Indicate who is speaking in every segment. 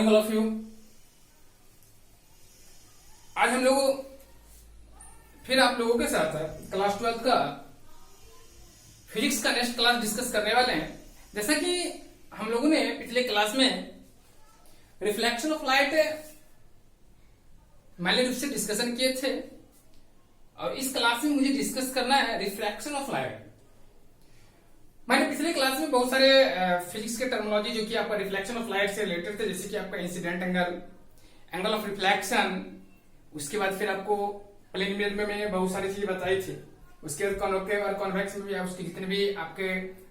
Speaker 1: Morning all of you. आज हम लोग फिर आप लोगों के साथ क्लास 12 का फिजिक्स का नेक्स्ट क्लास डिस्कस करने वाले हैं। जैसा कि हम लोगों ने पिछले क्लास में रिफ्लेक्शन ऑफ लाइट मैंने रूप से डिस्कशन किए थे, और इस क्लास में मुझे डिस्कस करना है रिफ्रैक्शन ऑफ लाइट। मैंने पिछले क्लास में बहुत सारे फिजिक्स के टर्मिनोलॉजी जो कि आपका रिफ्लेक्शन ऑफ लाइट से रिलेटेड थे, जैसे कि आपका incident angle, angle of reflection, उसके बाद फिर आपको प्लेन वेव में मैंने बहुत सारी चीजें बताई थी। उसके बाद कॉन्वेक्टिव और कॉन्वेक्स में भी उसके जितने भी आपके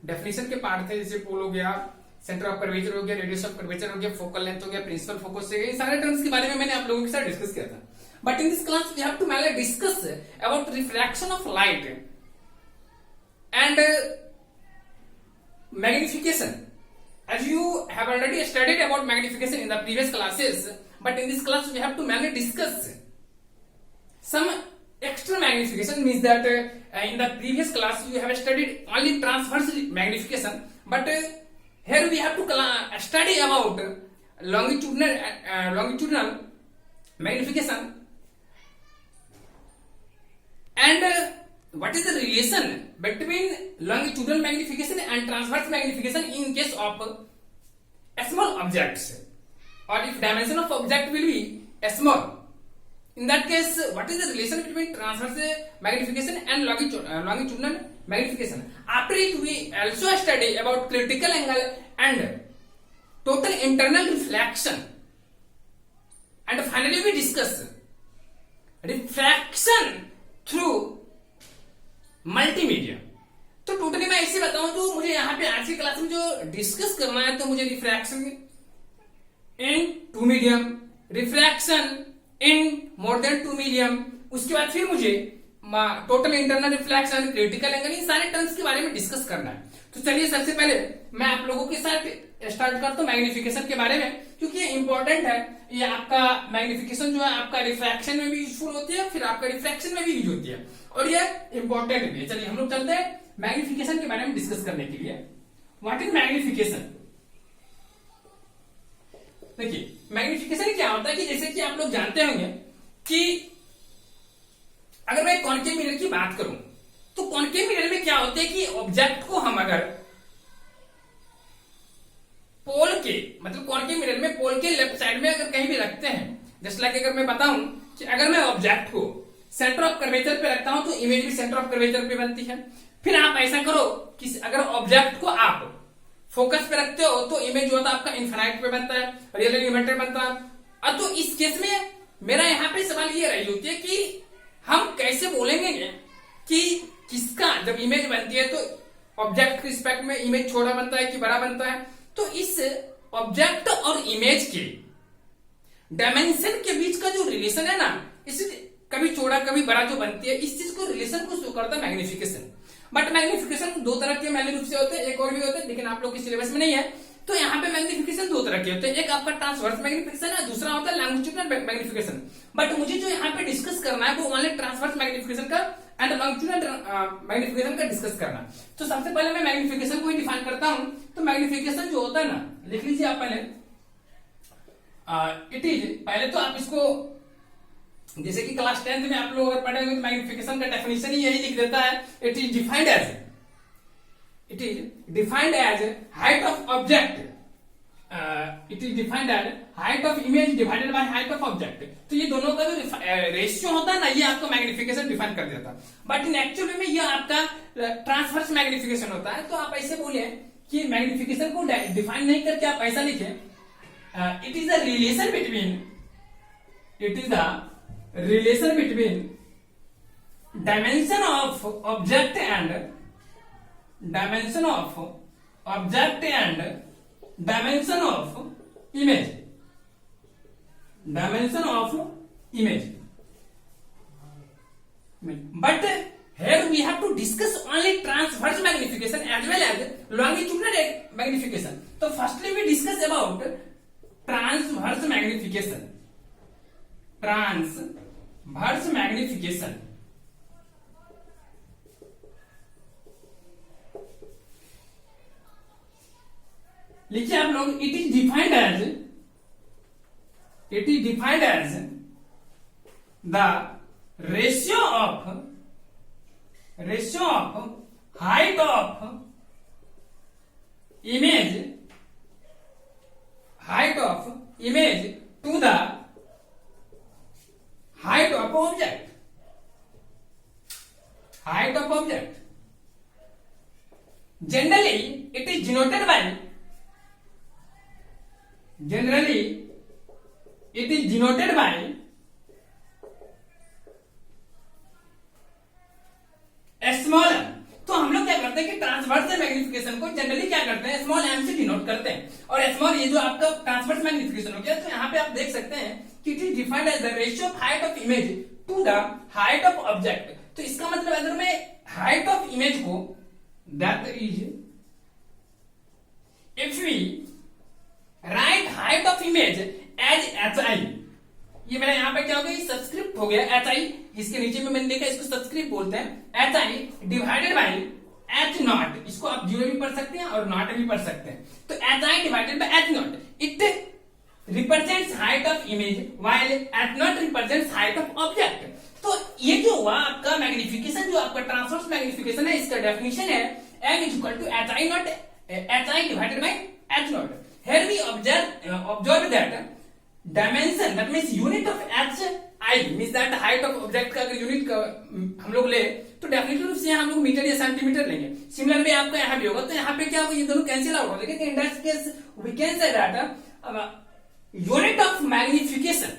Speaker 1: डेफिनेशन के पार्ट थे, जैसे पोल हो गया, सेंटर ऑफ कर्वेचर हो गया, रेडियस ऑफ कर्वेचर हो गया, फोकल लेंथ हो गया, प्रिंसिपल फोकस हो गया, सारे टर्म्स के बारे में मैंने आप लोगों के साथ डिस्कस किया था। But in this class we have to mainly discuss about refraction of light and magnification. As you have already studied about magnification in the previous classes, but in this class we have to mainly discuss some extra magnification. Means that in the previous class you have studied only transverse magnification, but here we have to study about longitudinal magnification. And what is the relation between longitudinal magnification and transverse magnification in case of small objects, or if dimension of object will be small, in that case what is the relation between transverse magnification and longitudinal magnification. After it we also study about critical angle and total internal reflection, and finally we discuss refraction through multimedia. तो totally मैं ऐसे बताऊं तो मुझे यहाँ पे आज की क्लास में जो डिस्कस करना है, तो मुझे refraction in two medium, refraction in more than two medium, उसके बाद फिर मुझे total internal reflection, critical angle, इन सारे टर्म्स के बारे में डिस्कस करना है। तो चलिए सबसे पहले मैं आप लोगों के साथ स्टार्ट करता हूं मैग्निफिकेशन के बारे में, क्योंकि ये इंपॉर्टेंट है। ये आपका मैग्निफिकेशन जो है आपका रिफ्रैक्शन में भी यूजफुल होती है, फिर आपका रिफ्रैक्शन में भी यूज होती है, और ये इंपॉर्टेंट भी है। चलिए हम लोग चलते हैं मैग्निफिकेशन के बारे में डिस्कस करने के लिए। What is magnification? देखिए मैग्निफिकेशन क्या होता है कि जैसे कि आप लोग जानते होंगे कि अगर मैं कॉन्केव मिरर की बात करूं, तो कॉन्केव मिरर में क्या होता है कि ऑब्जेक्ट को हम अगर पोल के, मतलब कॉन्केव मिरर में पोल के लेफ्ट साइड में अगर कहीं भी रखते हैं, जस्ट लाइक अगर मैं बताऊं कि अगर मैं ऑब्जेक्ट को सेंटर ऑफ कर्वेचर पे रखता हूं तो इमेज भी सेंटर ऑफ कर्वेचर पे बनती है। फिर आप ऐसा करो कि अगर ऑब्जेक्ट को आप फोकस पे रखते हो तो इमेज जो होता है आपका इन्फिनाइट पे बनता है, रियल एलिमेंटर बनता है। अब तो इस केस में मेरा यहाँ पे सवाल ये रही होती है कि हम कैसे बोलेंगे कि किसका जब इमेज बनती है तो ऑब्जेक्ट के रिस्पेक्ट में इमेज छोटा बनता है कि बड़ा बनता है। तो इस ऑब्जेक्ट और इमेज के डायमेंशन के बीच का जो रिलेशन है ना, इस कभी छोटा कभी बड़ा जो बनती है, इस चीज को रिलेशन को शो करता है मैग्निफिकेशन। बट मैग्निफिकेशन दो तरह के मैन्युअल रूप से होते हैं, एक और भी होते हैं लेकिन आप लोग के सिलेबस में नहीं है। तो यहाँ पे मैग्निफिकेशन दो तरह के होते हैं, एक आपका ट्रांसवर्स मैग्निफिकेशन है, दूसरा होता है लॉन्गिट्यूडिनल मैग्निफिकेशन। बट मुझे जो यहाँ पे डिस्कस करना है वो ओनली ट्रांसवर्स मैग्निफिकेशन का एंड लॉन्गिट्यूडिनल मैग्निफिकेशन का डिस्कस करना। तो सबसे पहले मैं मैग्निफिकेशन को ही डिफाइन करता हूं। तो मैग्निफिकेशन जो होता है ना, लिख लीजिए आप पहले, इट इज, पहले तो आप इसको जैसे कि क्लास 10th में आप लोग अगर पढ़ेंगे तो मैग्निफिकेशन का डेफिनेशन ही यही लिख देता है, it is defined as height of object, it is defined as height of image divided by height of object. तो ये दोनों का जो रेशियो होता है ना, ये आपको मैग्निफिकेशन डिफाइन कर देता है। बट इन एक्चुअली में ये आपका ट्रांसवर्स मैग्निफिकेशन होता है। तो आप ऐसे बोले कि मैग्निफिकेशन को डिफाइन नहीं करके आप ऐसा लिखे, it is the relation between dimension of object and dimension of image, but here we have to discuss only transverse magnification as well as longitudinal magnification. So firstly we discuss about transverse magnification. लिखिए आप लोग, it is defined as it is defined as the ratio of height of image to the height of object. Generally it is denoted by small m. तो हम लोग क्या करते हैं कि ट्रांसवर्स मैग्निफिकेशन को जनरली क्या करते हैं, स्मॉल m से डिनोट करते हैं. और स्मॉल ये जो आपका ट्रांसवर्स मैग्निफिकेशन हो गया, तो यहाँ पे आप देख सकते हैं कि it is defined as the ratio of height of image to the height of object. तो इसका मतलब अगर मैं हाइट ऑफ इमेज को, that is if we write height of image as HI, ये मेरा यहाँ पे क्या हो गया, सब्सक्रिप्ट हो गया HI, इसके नीचे में मैंने देखा इसको सब्सक्रिप्ट बोलते हैं, HI divided by H not. इसको आप जीरो भी पढ़ सकते हैं और नॉट भी पढ़ सकते हैं. तो HI divided by H not, it represents height of image while H not represents height of object. तो ये जो हुआ आपका मैग्निफिकेशन, जो आपका ट्रांसवर्स मैग्निफिकेशन है, इसका डेफिनेशन है m is equal to HI not HI divided by H not. Here we observe that dimension, that means unit of HI means that height of object का अगर यूनिट हम लोग ले तो डेफिनेटली से हम लोग मीटर या सेंटीमीटर लेंगे. सिमिलरली आपका यहाँ भी होगा, तो यहाँ पे क्या होगा, ये दोनों कैंसिल आउट हो जाएंगे. In that case we can say that unit of magnification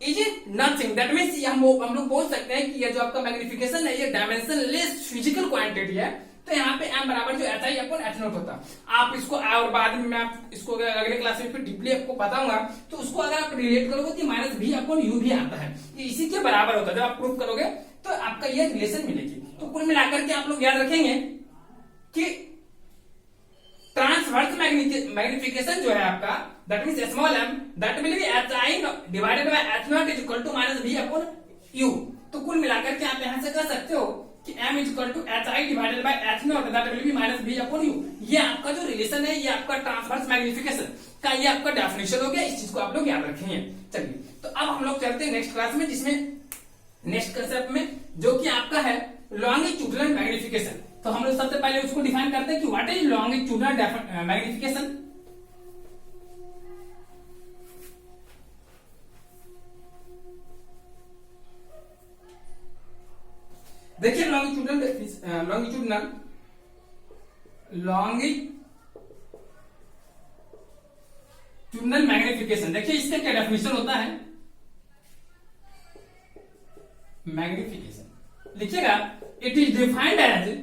Speaker 1: is nothing. that means हम लोग बोल सकते हैं कि ये जो आपका मैग्निफिकेशन है ये डायमेंशनलेस फिजिकल क्वांटिटी है. तो यहाँ पे m बराबर जो HI अपॉन H नॉट होता. आप इसको और बाद में मैं इसको अगले क्लास में फिर डीपली आपको बताऊंगा, तो उसको अगर आप रिलेट करोगे तो माइनस v अपॉन u भी आता है, ये इसी के बराबर होता है. जब आप प्रूव करोगे तो आपका ये रिलेशन मिलेगी. तो कुल मिलाकर के आप लोग याद रखेंगे कि ट्रांसवर्स मैग्निफिकेशन जो है आपका, that means small m, that will be HI divided by H naught is equal to minus v upon u. तो कुल मिलाकर के आप यहां से कह सकते हो कि m is equal to HI divided by H naught, that will be minus v upon u. ये आपका जो रिलेशन है, ये आपका ट्रांसवर्स मैग्निफिकेशन का ये आपका डेफिनेशन हो गया. इस चीज को आप लोग याद रखेंगे. चलिए, तो अब हम लोग चलते हैं नेक्स्ट क्लास में, जिसमें नेक्स्ट कंसेप्ट में जो कि आपका है लॉन्गिट्यूडनल मैग्निफिकेशन. तो हम लोग सबसे पहले उसको डिफाइन करते हैं कि व्हाट इज लॉन्गिट्यूडनल मैग्निफिकेशन. देखिए लॉन्गिट्यूडनल मैग्निफिकेशन, देखिए इसका क्या डेफिनेशन होता है. मैग्निफिकेशन लिखिएगा, it is defined as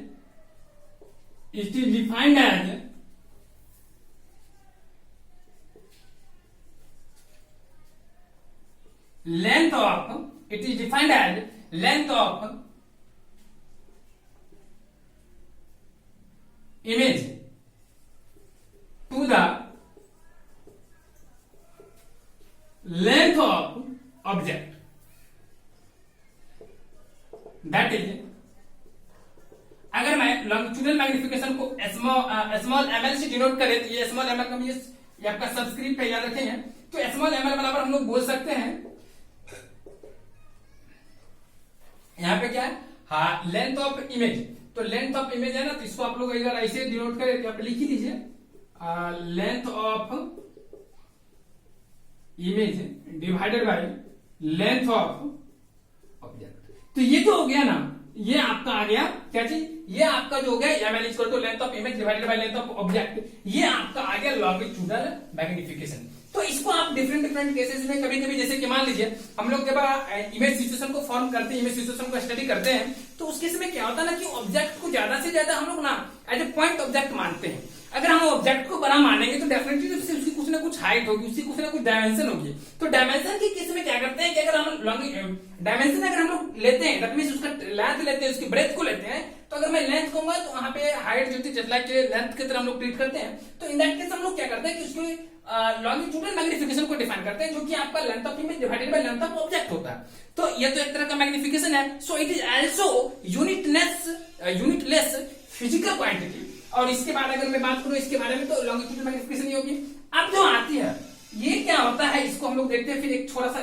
Speaker 1: length of image to the length of object. That is, अगर मैं लॉन्गिट्यूडनल मैग्निफिकेशन को स्मॉल ml से डिनोट करें, तो ये स्मॉल ml का ये आपका सबस्क्रिप्ट है, याद रखेंगे. तो स्मॉल ml बराबर हम लोग बोल सकते हैं, यहाँ पे क्या है, हाँ, लेंथ ऑफ इमेज. तो लेंथ ऑफ इमेज है ना, तो इसको आप लोग अगर ऐसे डिनोट करें तो आप लिख ही लीजिए, length of image divided by length of object. तो ये जो हो गया ना, ये आपका आ गया क्या चीज, ये आपका जो हो गया ml equal to length of image divided by length of object, ये आपका आ गया लॉन्गिट्यूडनल मैग्निफिकेशन. तो इसको आप डिफरेंट केसेस में कभी कभी, जैसे कि मान लीजिए हम लोग जब इमेज सिचुएशन को फॉर्म करते हैं, इमेज सिचुएशन को स्टडी करते हैं, तो उस केस में क्या होता है ना कि ऑब्जेक्ट को ज्यादा से ज्यादा हम लोग ना एज ए पॉइंट ऑब्जेक्ट मानते हैं. अगर हम ऑब्जेक्ट को बड़ा मानेंगे तो डेफिनेटली उसकी कुछ ना कुछ हाइट होगी, उसकी कुछ ना कुछ डायमेंशन होगी. तो डायमेंशन के केस में क्या करते हैं कि अगर हम डायमेंशन अगर हम लोग लेते हैं, दैट मींस उसका लेंथ लेते हैं, उसकी ब्रेथ को लेते हैं, तो अगर मैं लेंथ कहूंगा तो वहां पे हाइट जो थी जस्ट लाइक लेंथ की तरह हम लोग ट्रीट करते हैं. तो इन दैट केस हम लोग क्या करते हैं कि उसको लॉन्गिट्यूडनल मैग्निफिकेशन को डिफाइन करते हैं, जो कि आपका length of image divided by length of object होता है. तो ये तो एक तरह का मैग्निफिकेशन है. So it is also unitless physical quantity. और इसके बाद अगर मैं बात करूं इसके बारे में, तो लॉन्गिट्यूडनल मैग्निफिकेशन ही होगी. अब जो आती है ये क्या होता है इसको हम लोग देखते हैं। फिर एक थोड़ा सा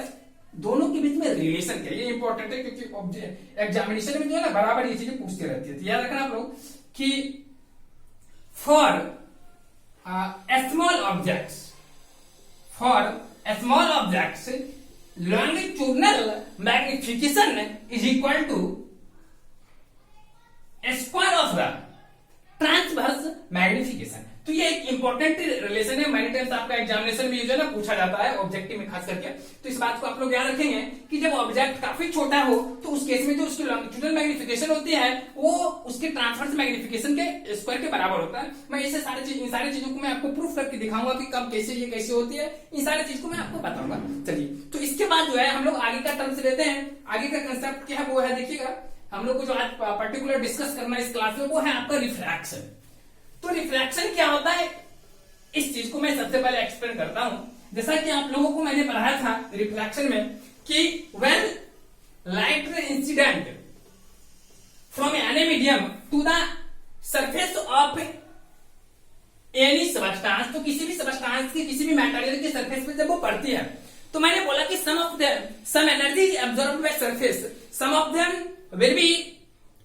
Speaker 1: दोनों के बीच में रिलेशन क्या, ये इंपॉर्टेंट है क्योंकि एग्जामिनेशन में जो है ना बराबर ये चीजें पूछती रहती है। तो याद रखना आप लोग कि for small objects longitudinal magnification is equal to square of the transverse magnification. तो ये एक इंपॉर्टेंट रिलेशन है, मैनी टाइम्स आपका एग्जामिनेशन में ये जो है ना पूछा जाता है ऑब्जेक्टिव में खास करके। तो इस बात को आप लोग याद रखेंगे कि जब ऑब्जेक्ट काफी छोटा हो तो उस केस में जो उसकी लॉन्गिट्यूडनल मैग्निफिकेशन होती है वो उसके ट्रांसवर्स मैग्निफिकेशन के स्क्वायर के बराबर होता है। मैं इन सारी चीजों को मैं आपको प्रूफ करके दिखाऊंगा कि कब कैसे ये कैसे होती है, इन सारी चीज को मैं आपको बताऊंगा। चलिए, तो इसके बाद जो है हम लोग आगे का टर्म्स लेते हैं। आगे का कंसेप्ट क्या है वो है, देखिएगा हम लोग को जो आज पर्टिकुलर डिस्कस करना है इस क्लास में वो है आपका रिफ्रैक्शन। तो रिफ्रैक्शन क्या होता है इस चीज को मैं सबसे पहले एक्सप्लेन करता हूं। जैसा कि आप लोगों को मैंने पढ़ाया था रिफ्लेक्शन में कि when light ray incident from any medium to the surface of any substance, तो किसी भी सबस्टांस की किसी भी मटेरियल के सरफेस पे जब वो पड़ती है तो मैंने बोला कि some energy is absorbed by surface, some of them will be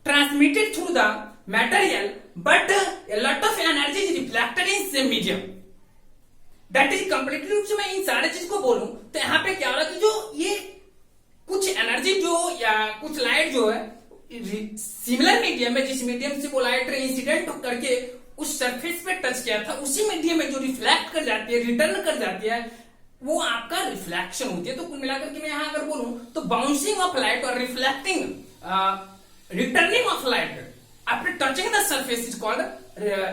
Speaker 1: transmitted through the material, but a lot of energy is reflected in same medium. That is completely रूप से मैं इन सारे चीज को बोलूं तो यहाँ पे क्या हो रहा है कि जो ये कुछ एनर्जी जो या कुछ लाइट जो है सिमिलर मीडियम में, जिस मीडियम से वो लाइट इंसिडेंट करके उस सरफेस पे टच किया था उसी मीडियम में जो रिफ्लेक्ट कर जाती है, रिटर्न कर जाती है, वो आपका रिफ्लेक्शन होती है। तो कुल मिलाकर के मैं यहाँ अगर बोलूं तो बाउंसिंग ऑफ लाइट और reflecting returning off light after touching the surface is called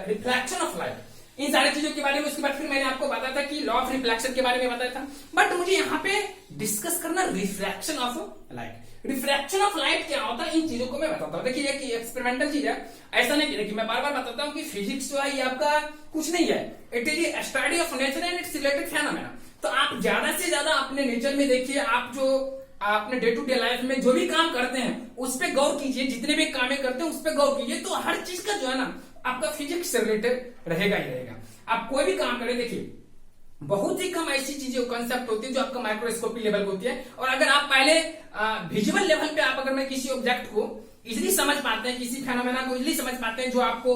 Speaker 1: reflection of light. इन सारी चीजों के बारे में उसके बाद फिर मैंने आपको बताया था कि लॉ ऑफ रिफ्लेक्शन के बारे में बताया था, बट मुझे यहाँ पे डिस्कस करना refraction of light. Refraction of light क्या होता है इन चीजों को मैं बताता हूँ। देखिए ये एक्सपेरिमेंटल चीज है, ऐसा नहीं देखिए मैं बार बार बताता हूँ कि फिजिक्स जो है ये आपका कुछ नहीं है, it is study of nature and it's related phenomena. तो आप ज्यादा से ज्यादा अपने नेचर में देखिए, आप जो अपने डे टू डे लाइफ में जो भी काम करते हैं उस पे गौर कीजिए, जितने भी काम करते हैं उस पे गौर कीजिए, तो हर चीज का जो है ना आपका फिजिक्स से रिलेटेड रहेगा ही रहेगा। आप कोई भी काम करें, देखिए बहुत ही कम ऐसी चीजें कंसेप्ट होती है जो आपका माइक्रोस्कोपी लेवल होती है, और अगर आप पहले विजुअल लेवल पे आप अगर मैं किसी ऑब्जेक्ट को इजिली समझ पाते हैं, किसी फेनोमेना को इजिली समझ पाते हैं जो आपको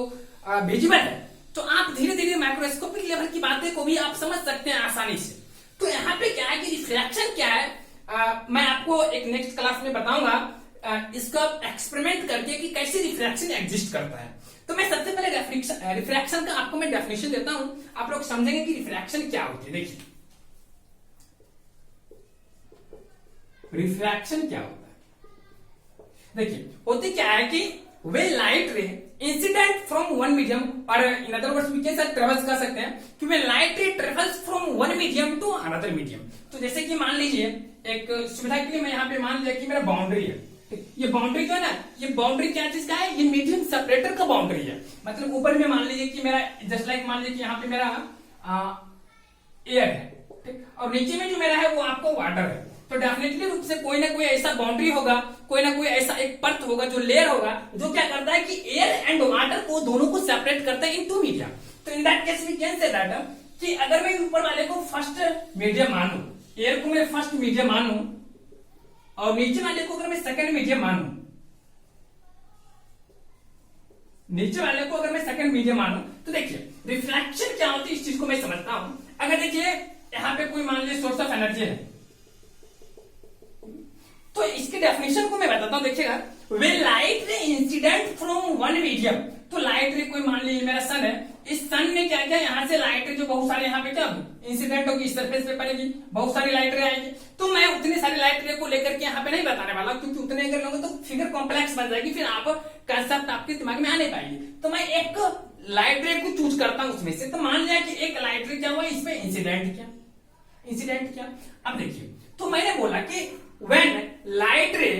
Speaker 1: विजुअल है, तो आप धीरे धीरे माइक्रोस्कोपिक लेवल की बातें को भी आप समझ सकते हैं आसानी से। तो यहाँ पे क्या है कि रिफ्रैक्शन क्या है, मैं आपको एक नेक्स्ट क्लास में बताऊंगा इसका एक्सपेरिमेंट करके कि कैसे रिफ्रैक्शन एग्जिस्ट करता है। तो मैं सबसे पहले रिफ्रैक्शन का आपको मैं डेफिनेशन देता हूं, आप लोग समझेंगे कि रिफ्रैक्शन क्या होती है। देखिए रिफ्रैक्शन क्या होता है, देखिए होती क्या है कि वे light ray incident from one medium, और in other words we can travels कर सकते हैं कि वे light ray travels from one medium to another medium. तो जैसे कि मान लीजिए एक सुविधा के लिए मैं यहाँ पे मान लिया कि मेरा बाउंड्री है, ये बाउंड्री जो है ना, ये बाउंड्री क्या चीज का है, ये मीडियम सेपरेटर का बाउंड्री है। मतलब ऊपर में मान लीजिए कि मेरा जस्ट लाइक मान लीजिए कि यहाँ पे मेरा एयर है, ठीक, और नीचे में जो मेरा है वो आपको वाटर है। तो डेफिनेटली रूप से कोई ना कोई ऐसा बाउंड्री होगा, कोई ना कोई ऐसा एक परत होगा जो लेयर होगा जो क्या करता है कि एयर एंड वाटर को दोनों को सेपरेट करता है इन टू मीडियम। तो in that case we can say that कि अगर मैं ऊपर वाले को फर्स्ट मीडियम मानूं, एयर को मैं फर्स्ट मीडियम मानूं, और नीचे वाले को अगर मैं सेकंड मीडियम मानूं, नीचे वाले को अगर मैं सेकंड मीडियम मानूं, तो देखिए रिफ्रैक्शन क्या होती है इस चीज को मैं समझता हूं। अगर देखिए यहां पे कोई मान लीजिए सोर्स ऑफ एनर्जी है, तो इसके डेफिनेशन को मैं बताता हूं। देखिएगा वे light ray incident from one medium, तो लाइट रे कोई मान लीजिए मेरा सन है, इस सन ने क्या किया, यहाँ से लाइट रे जो बहुत सारे यहाँ पे क्या इंसिडेंट होगी, सरफेस पे पड़ेगी, बहुत सारी लाइट रे आएगी। तो मैं उतनी सारी लाइट रे को लेकर के यहाँ पे नहीं बताने वाला, क्योंकि उतने अगर लोगे तो फिगर कॉम्प्लेक्स बन जाएगी, फिर आप कंसेप्ट आपके दिमाग में आ नहीं पाएगी। तो मैं एक लाइट रे को चूज करता हूं उसमें से। तो मान लिया कि एक लाइट रे क्या हुआ, इसमें इंसिडेंट क्या। अब देखिए तो मैंने बोला कि when light ray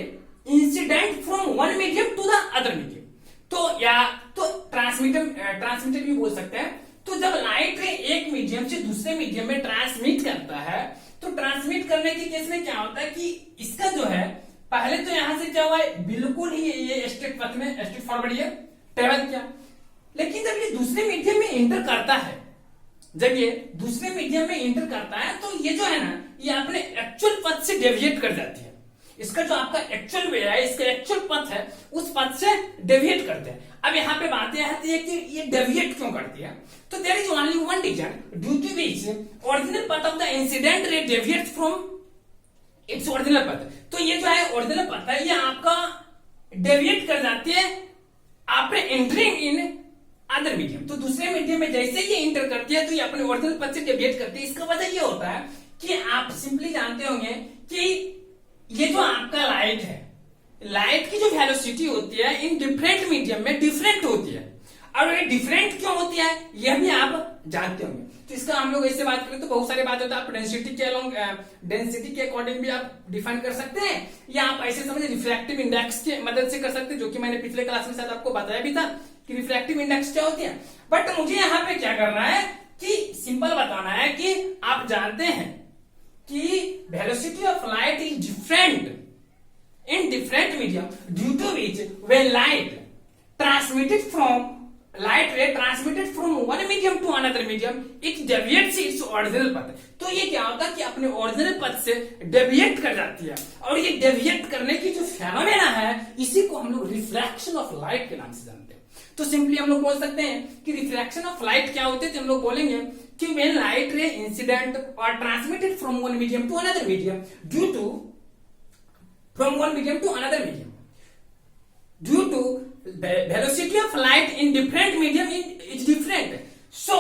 Speaker 1: incident from one medium to the other medium, तो या तो ट्रांसमीटर भी बोल सकते हैं। तो जब लाइट रे एक मीडियम से दूसरे मीडियम में ट्रांसमिट करता है, तो ट्रांसमिट करने के केस में क्या होता है कि इसका जो है पहले तो यहां से क्या हुआ है, बिल्कुल ही ये स्ट्रेट पथ में स्ट्रेट फॉरवर्ड ये ट्रेवल किया, लेकिन जब ये दूसरे मीडियम में एंटर करता है, जब ये दूसरे मीडियम में इंटर करता है तो ये जो है ना, ये अपने एक्चुअल पथ से डेविएट कर जाती है। इसका जो आपका एक्चुअल वे है, इसका एक्चुअल पथ है, उस पथ से डेविएट करते हैं। अब यहाँ पे बातें आती है कि ये डेविएट क्यों करती है, तो there is only one reason due to which original path of the incident ray deviates from its original path. तो ये जो है ओरिजिनल पथ है, ये आपका डेविएट कर जाती है after entering in other medium. तो दूसरे मीडियम में जैसे ये इंटर करती है तो ये अपने ओरिजिनल पथ से डेविएट करती है। इसका वजह ये होता है कि आप सिंपली जानते होंगे कि ये जो आपका लाइट है, लाइट की जो वेलोसिटी होती है इन डिफरेंट मीडियम में डिफरेंट होती है, और ये डिफरेंट क्यों होती है यह भी आप जानते होंगे। तो इसका हम लोग ऐसे बात करें तो बहुत सारे बात होता है, आप डेंसिटी के अकॉर्डिंग भी आप डिफाइन कर सकते हैं, या आप ऐसे समझे रिफ्रैक्टिव इंडेक्स की मदद से कर सकते हैं, जो कि मैंने पिछले क्लास में शायद आपको बताया भी था कि रिफ्रैक्टिव इंडेक्स क्या होती है। बट मुझे यहाँ पे क्या करना है कि सिंपल बताना है कि आप जानते हैं कि velocity of light is different in different medium due to which when light ray transmitted from one medium to another medium it deviates its original path। तो ये क्या होता है कि अपने ओरिजिनल पथ से डेविएट कर जाती है, और ये डेविएट करने की जो फेनोमेना है इसी को हम लोग रिफ्रैक्शन ऑफ लाइट के नाम से जानते हैं। तो सिंपली हम लोग बोल सकते हैं कि रिफ्रैक्शन ऑफ लाइट क्या होते हैं, तो हम लोग बोलेंगे कि when light ray incident or transmitted from one medium to another medium due to from one medium to another medium due to the velocity of light in different medium is different, so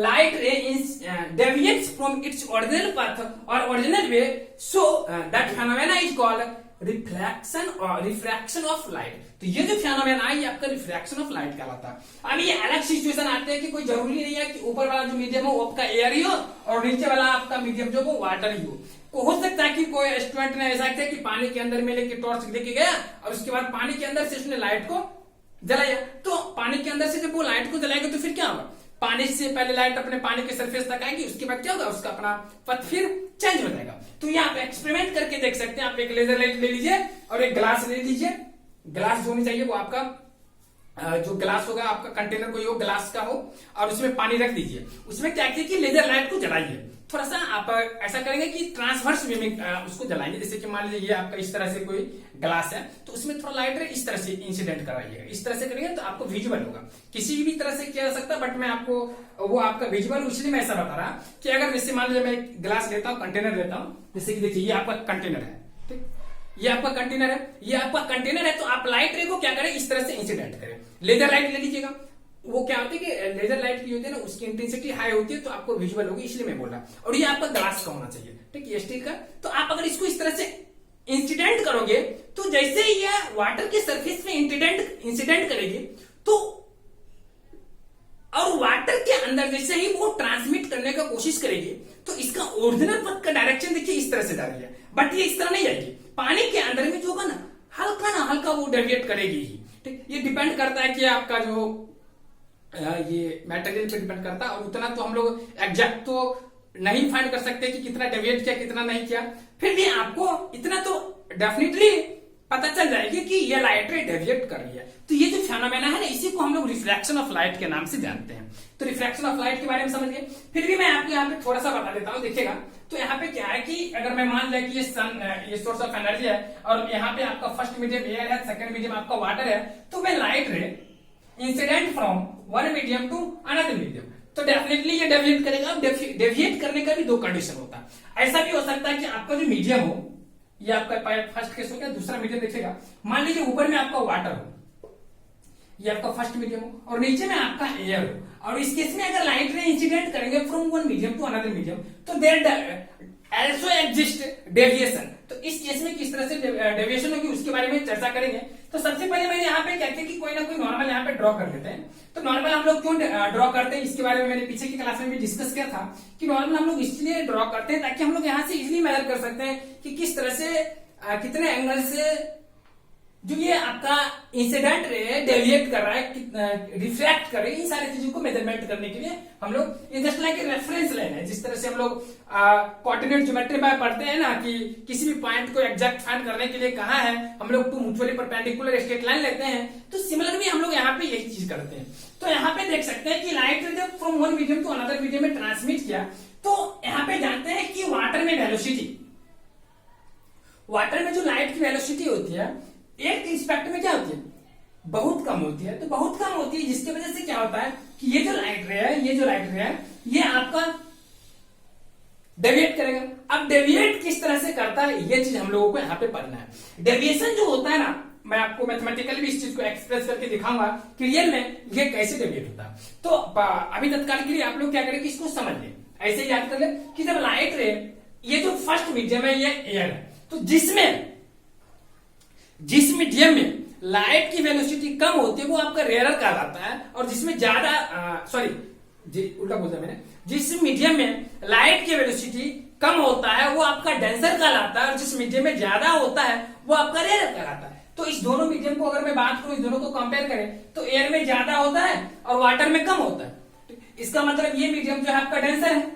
Speaker 1: light ray is deviates from its original path or original way, so that phenomena is called refraction और refraction of light. तो ये जो phenomena है ये आपका refraction of light कहलाता है। अब ये अलग सिचुएशन आते हैं कि कोई जरूरी नहीं है कि ऊपर वाला जो मीडियम हो वो आपका एयर ही हो और नीचे वाला आपका मीडियम जो वो वाटर ही हो सकता है कि कोई स्टूडेंट ने ऐसा किया कि पानी के अंदर में लेके टॉर्च लेके गया और उसके बाद पानी के अंदर से उसने लाइट को जलाया। तो पानी के अंदर से जब वो लाइट को जलाएगा तो फिर क्या होगा, पानी से पहले लाइट अपने पानी के सरफेस तक आएगी, उसके बाद क्या होगा, उसका अपना पथ फिर चेंज हो जाएगा। तो ये आप एक्सपेरिमेंट करके देख सकते हैं। आप एक लेजर लाइट ले लीजिए और एक ग्लास ले लीजिए। ग्लास जो होनी चाहिए वो आपका जो ग्लास होगा आपका कंटेनर कोई हो ग्लास का हो, और उसमें पानी रख दीजिए। उसमें क्या कीजिए कि लेजर लाइट को जलाइए। थोड़ा सा आप ऐसा करेंगे कि ट्रांसवर्स वे में उसको जलाएंगे। जैसे कि मान लीजिए ये आपका इस तरह से कोई ग्लास है तो उसमें थोड़ा लाइट रे इस तरह से इंसिडेंट कराइएगा। इस तरह से करेंगे तो आपको विजुअल होगा। किसी भी तरह से किया जा सकता है, बट मैं आपको वो आपका विजुअल इसलिए मैं ऐसा बता रहा कि अगर जैसे मान लीजिए मैं ग्लास लेता हूँ, कंटेनर लेता हूँ, जैसे कि देखिए ये आपका कंटेनर है, ठीक, ये आपका कंटेनर है, ये आपका कंटेनर है। तो आप लाइट रे को क्या करें, इस तरह से इंसिडेंट करें। लेजर लाइट ले लीजिएगा। वो क्या होती है कि लेजर लाइट की होती है ना, उसकी इंटेंसिटी हाई होती है तो आपको विजुअल होगी, इसलिए मैं बोल रहा हूं। और ये आपका ग्लास का होना चाहिए, ठीक है, स्टील का। तो आप अगर इसको इस तरह से इंसिडेंट करोगे तो जैसे ही ये वाटर के सरफेस में इंसिडेंट करेगी तो और वाटर के अंदर जैसे ही वो ट्रांसमिट करने का कोशिश करेगी तो इसका ओरिजिनल पथ का डायरेक्शन देखिए इस तरह से जा रही है, बट ये इस तरह नहीं जाएगी। पानी के अंदर में जो होगा ना हल्का वो डेविएट करेगी ही, ठीक। ये डिपेंड करता है कि आपका जो ये मटेरियल पे डिपेंड करता है, और उतना तो हम लोग एग्जैक्ट तो नहीं फाइंड कर सकते कि कितना डेविएट किया कितना नहीं किया। फिर भी आपको इतना तो डेफिनेटली पता चल जाएगी कि ये लाइट रे डेविएट कर रही है। तो ये जो फेनोमेना है ना, इसी को हम लोग रिफ्रैक्शन ऑफ लाइट के नाम से जानते हैं। तो रिफ्रैक्शन ऑफ लाइट के बारे में समझ गए। फिर भी मैं आपको यहाँ पे थोड़ा सा बता देता हूँ, देखिएगा। तो यहाँ पे क्या है कि अगर मैं मान लिया कि ये सन ये सोर्स ऑफ एनर्जी है और यहाँ पे आपका फर्स्ट मीडियम एयर है, सेकंड मीडियम आपका वाटर है, तो मैं light ray incident from one medium to another medium, तो डेफिनेटली ये डेविएट करेगा। डेविएट करने का भी दो कंडीशन होता है। ऐसा भी हो सकता है कि आपका जो मीडियम हो, ये आपका फर्स्ट केस हो गया। दूसरा मीडियम देखिएगा, मान लीजिए ऊपर में आपका वाटर हो, ये आपका फर्स्ट मीडियम हो, और नीचे में आपका एयर हो, और इस केस में अगर लाइट रे इंसिडेंट करेंगे from one medium to another medium तो देयर also exist डेविएशन। तो इस केस में किस तरह से डेविएशन होगी उसके बारे में चर्चा करेंगे। तो सबसे पहले मैंने यहाँ पे कहते हैं कि कोई ना कोई नॉर्मल यहाँ पे ड्रॉ कर लेते हैं। तो नॉर्मल हम लोग क्यों ड्रॉ करते हैं, इसके बारे में मैंने पीछे की क्लास में भी डिस्कस किया था कि नॉर्मल हम लोग इसलिए ड्रॉ करते हैं ताकि हम लोग यहाँ से इजिली मेजर कर सकते हैं कि किस तरह से कितने एंगल से जो ये आपका इंसिडेंट रे डेविएट कर रहा है, रिफ्रैक्ट कर रही है, इन सारी चीजों को मेजरमेंट करने के लिए हम लोग जस्ट लाइक रेफरेंस लाइन है। जिस तरह से हम लोग कोऑर्डिनेट ज्योमेट्री में पढ़ते हैं ना कि किसी भी पॉइंट को एग्जैक्ट फाइंड करने के लिए कहा है हम लोग two mutually perpendicular straight line लेते हैं, तो सिमिलर भी हम लोग यहाँ पे यही चीज करते हैं। तो यहाँ पे देख सकते हैं कि लाइट जब from one medium to another medium में ट्रांसमिट किया, तो यहाँ पे जानते हैं कि वाटर में जो लाइट की वेलोसिटी होती है एक रिस्पेक्ट में क्या होती है, बहुत कम होती है। तो बहुत कम होती है जिसकी वजह से क्या होता है कि ये जो लाइट रे है ये आपका डेविएट करेगा। अब डेविएट किस तरह से करता है ये चीज हम लोगों को यहाँ पे पढ़ना है। डेविएशन जो होता है ना, मैं आपको मैथमेटिकली भी इस चीज को एक्सप्रेस करके दिखाऊंगा कि रियल में ये कैसे डेविएट होता है। तो अभी तत्काल के लिए आप लोग क्या करें कि इसको समझ लें, ऐसे याद कर ले कि जब लाइट रे, ये जो फर्स्ट मीडियम है ये एयर है, तो जिस मीडियम में लाइट की वेलोसिटी कम होती है वो आपका रेयरर कहलाता है, और जिसमें ज्यादा उल्टा बोल दिया मैंने, जिस मीडियम में लाइट की वेलोसिटी कम होता है वो आपका डेंसर कहलाता है, और जिस मीडियम में ज्यादा होता है वो आपका रेयरर कहलाता है। तो इस दोनों मीडियम को अगर मैं बात करूं, इस दोनों को कंपेयर करें, तो एयर में ज्यादा होता है और वाटर में कम होता है। इसका मतलब ये मीडियम जो है आपका डेंसर है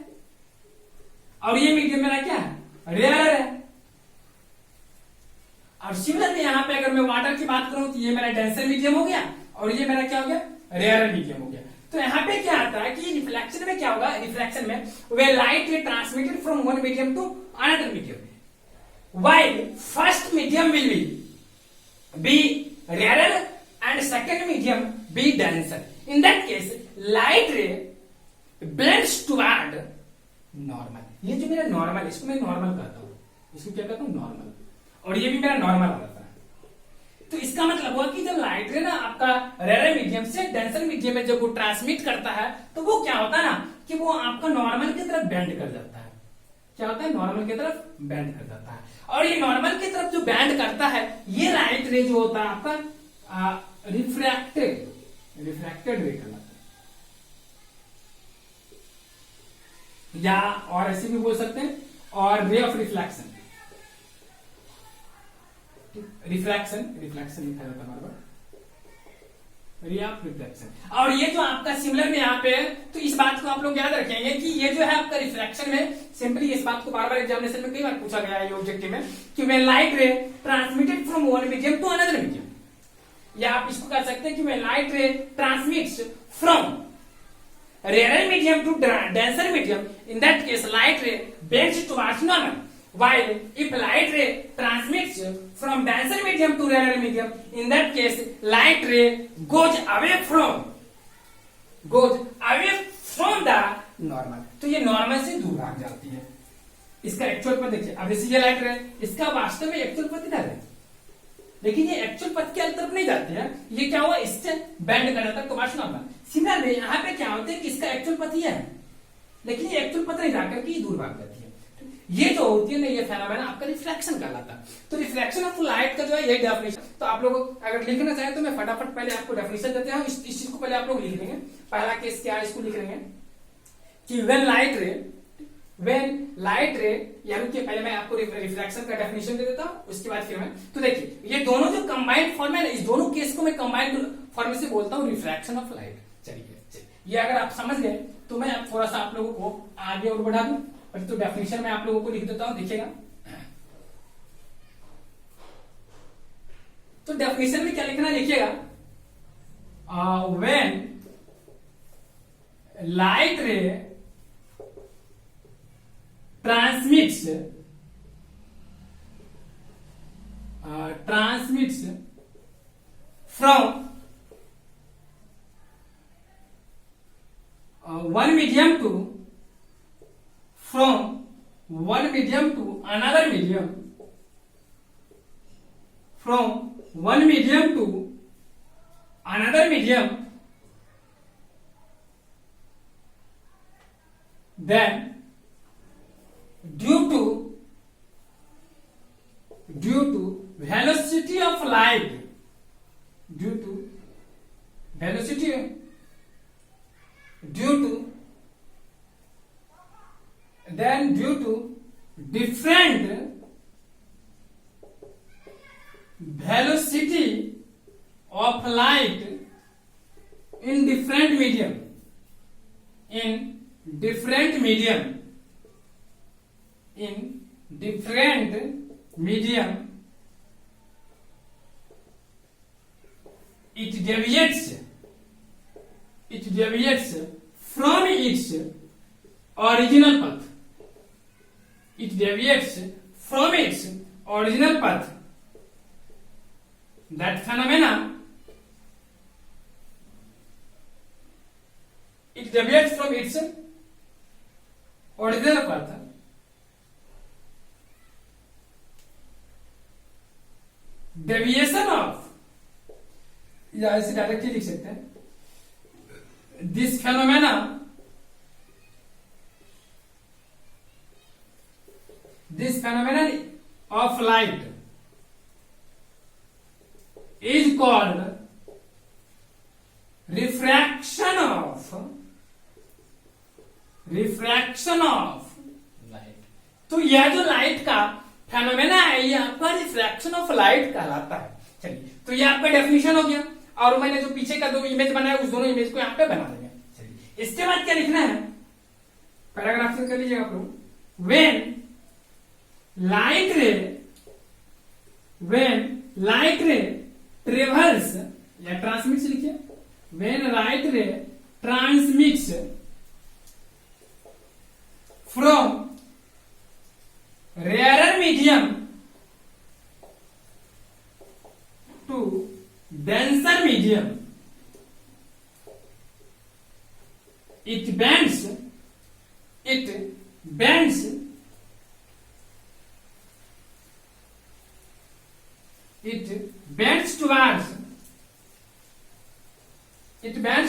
Speaker 1: और ये मीडियम मेरा क्या है, रेयरर है। और सिमिलरली यहाँ पे अगर मैं वाटर की बात करूं तो ये मेरा डेंसर मीडियम हो गया और ये मेरा क्या हो गया, रेयरर मीडियम हो गया। तो यहाँ पे क्या आता है कि रिफ्लेक्शन में क्या होगा, रिफ्लेक्शन में वे light is transmitted from one medium to another medium, while first medium will be rarer and second medium be denser. In that case light ray bends toward normal. ये जो मेरा नॉर्मल, इसको मैं नॉर्मल कहता हूं, इसको क्या कहता हूं, नॉर्मल, और ये भी मेरा नॉर्मल होता है। तो इसका मतलब हुआ कि जब लाइट रे ना आपका रेयर मीडियम से डेंसर मीडियम में जब वो ट्रांसमिट करता है तो वो क्या होता है ना कि वो आपका नॉर्मल की तरफ बेंड कर जाता है। क्या होता है, नॉर्मल की तरफ बेंड कर जाता है। और ये नॉर्मल की तरफ जो बेंड करता है ये लाइट रे जो होता है आपका रिफ्रैक्टेड रे कहलाता है, या और ऐसे भी बोल सकते हैं, और रे ऑफ रिफ्लेक्शन लिखा जाता है हमारे पास, रे ऑफ रिफ्लेक्शन। और ये जो आपका सिमिलर में यहाँ पे है, तो इस बात को आप लोग याद रखेंगे कि ये जो है आपका रिफ्लेक्शन में, सिंपली इस बात को बार बार एग्जामिनेशन में कई बार पूछा गया है ये ऑब्जेक्टिव में, कि when light ray transmitted from one medium to another medium, या आप इसको कह सकते हैं कि when light ray transmits from rare medium to denser medium, in that case light ray bends towards normal, while if light ray transmits from denser medium to rarer medium, in that case light ray goes away from the normal। तो ये normal से दूर भाग जाती है। इसका actual पथ देखिए, अब जैसे ये लाइट रे, इसका वास्तव में एक्चुअल पथ इधर है, लेकिन ये एक्चुअल पथ के तरफ नहीं जाती है, ये क्या हुआ, इससे बेंड कर जाता है टुवर्ड्स नॉर्मल। सिमिलरली यहाँ पे क्या होता है कि इसका एक्चुअल पथ ये है, लेकिन ये एक्चुअल पथ नहीं जाकर के दूर भाग जाती है। ये जो होती है ना, ये फेनोमेना आपका रिफ्लेक्शन कहलाता है। तो रिफ्लेक्शन ऑफ लाइट का जो है ये डेफिनेशन, तो आप लोग अगर लिखना चाहें तो मैं फटाफट पहले आपको डेफिनेशन देते हैं। इस चीज को पहले आप लोग लिख लेंगे। पहला केस क्या है, इसको लिख लेंगे कि व्हेन लाइट रे, यानी कि पहले मैं आपको रिफ्लेक्शन का डेफिनेशन दे देता हूं, उसके बाद फिर मैं, तो देखिए ये दोनों जो कंबाइंड फॉर्म है ना, इस दोनों केस को मैं कंबाइंड फॉर्म से बोलता हूं रिफ्लेक्शन ऑफ लाइट। चलिए ये अगर आप समझ गए तो मैं थोड़ा सा आप लोगों को आगे और बढ़ा दूं, तो डेफिनेशन में आप लोगों को लिख देता हूं, देखिएगा। तो डेफिनेशन में क्या लिखना, लिखिएगा when light ray transmits from one medium to another medium, from one medium to another medium, then due to velocity of light, due to different velocity of light in different medium, in different medium, in different medium, it deviates from its original path. It deviates from its original path. That phenomena, it deviates from its original path. Deviation of, या ऐसे directly लिख सकते हैं, this phenomena of light is called refraction of light. तो यह जो light का phenomena है ये आपका रिफ्रैक्शन ऑफ लाइट कहलाता है। चलिए, तो ये आपका डेफिनेशन हो गया, और मैंने जो पीछे का दो इमेज बनाया उस दोनों इमेज को यहाँ पे बना देंगे। चलिए, इसके बाद क्या लिखना है, पैराग्राफ से कर लीजिएगा आप लोग। व्हेन लाइट रे ट्रेवल्स, या ट्रांसमिट्स लिखिए, when light ray transmits from rarer medium to denser medium, it bends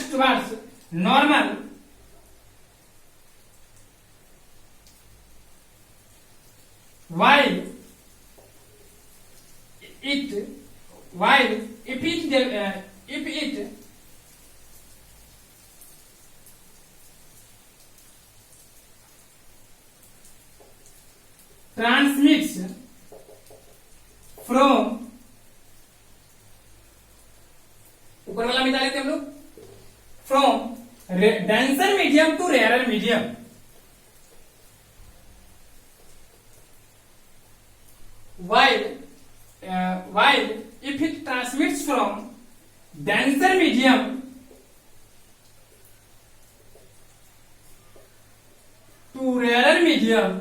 Speaker 1: towards normal, while if it transmits from, ऊपर वाला मिटा लेते हम लोग, from denser medium to rarer medium, while if it transmits from denser medium to rarer medium,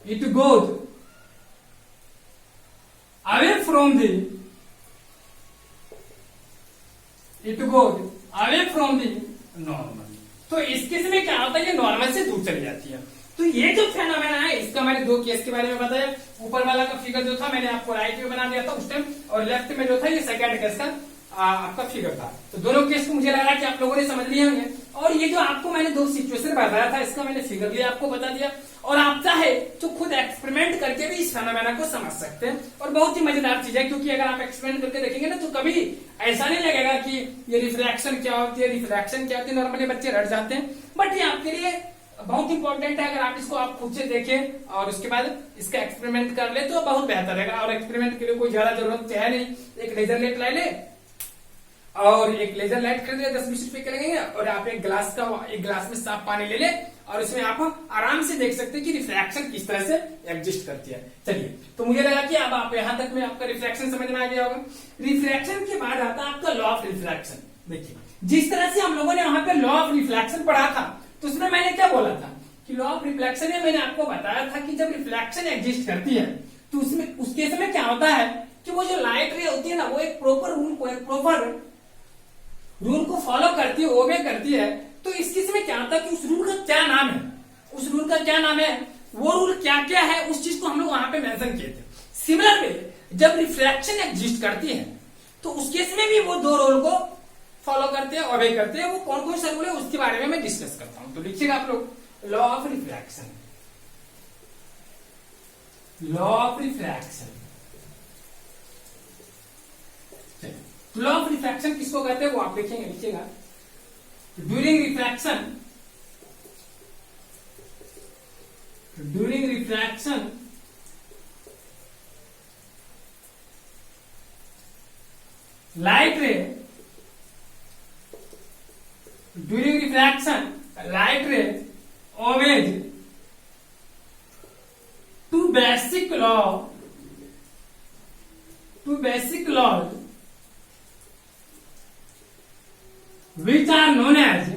Speaker 1: it goes away from the normal। तो इस case में क्या होता है, ये नॉर्मल से दूर चली जाती है। तो ये जो फेनोमेना है इसका मैंने दो केस के बारे में बताया। ऊपर वाला का फिगर जो था मैंने आपको राइट में बना दिया था उस टाइम, और लेफ्ट में जो था ये सेकंड केस का आपका फिगर था। तो दोनों केस को मुझे लगा कि आप लोगों ने समझ लिए होंगे। और ये जो आपको मैंने दो सिचुएशन बताया था इसका मैंने फिगर भी आपको बता दिया, और आप चाहे तो खुद एक्सपेरिमेंट करके भी इस फेनोमेना को समझ सकते हैं। और बहुत ही मजेदार चीज है, क्योंकि अगर आप एक्सपेरिमेंट करके देखेंगे ना तो कभी ऐसा नहीं लगेगा कि ये रिफ्रैक्शन क्या होती है, नॉर्मली बच्चे रट जाते हैं। बट ये आपके लिए बहुत इंपॉर्टेंट है, अगर आप इसको आप खुद से देखें और उसके बाद इसका एक्सपेरिमेंट कर ले तो बहुत बेहतर रहेगा। और एक्सपेरिमेंट के लिए कोई ज्यादा जरूरत है नहीं, एक लेजर लाइट ले ले और एक लेजर लाइट खरीद ले 10-20 रुपए के लगेंगे, और आप एक ग्लास में साफ पानी ले ले और इसमें आप आराम से देख सकते हैं कि रिफ्रैक्शन किस तरह से एग्जिस्ट करती है। चलिए, तो मुझे लगा कि अब आप यहां तक में आपका रिफ्रैक्शन समझ में आ गया होगा। रिफ्रैक्शन के बाद आता है आपका लॉ ऑफ रिफ्रैक्शन। देखिए, जिस तरह से हम लोगों ने वहां पे लॉ ऑफ रिफ्लेक्शन पढ़ा था तो उसमें मैंने क्या बोला था कि लॉ ऑफ रिफ्लेक्शन में मैंने आपको बताया था कि जब रिफ्लेक्शन एग्जिस्ट करती है तो उसमें उस केस में क्या होता है कि वो जो लाइट रे होती है ना वो एक प्रॉपर रूल को फॉलो करती है, ओबे करती है। तो इस केस में क्या होता है कि उस रूल का क्या नाम है, वो रूल क्या क्या है, उस चीज को हम लोग वहां पे मेंशन किए थे। सिमिलर वे जब रिफ्लेक्शन एग्जिस्ट करती है तो उस केस में भी वो दो रूल को फॉलो करते हैं, ओबे करते हैं। वो कौन कौन से रूल है उसके बारे में मैं डिस्कस करता हूं। तो लिखिएगा आप लोग, law of refraction. Law of refraction किसको कहते हैं वो आप लिखेंगे, लिखिएगा। During refraction basic law, to basic laws which are known as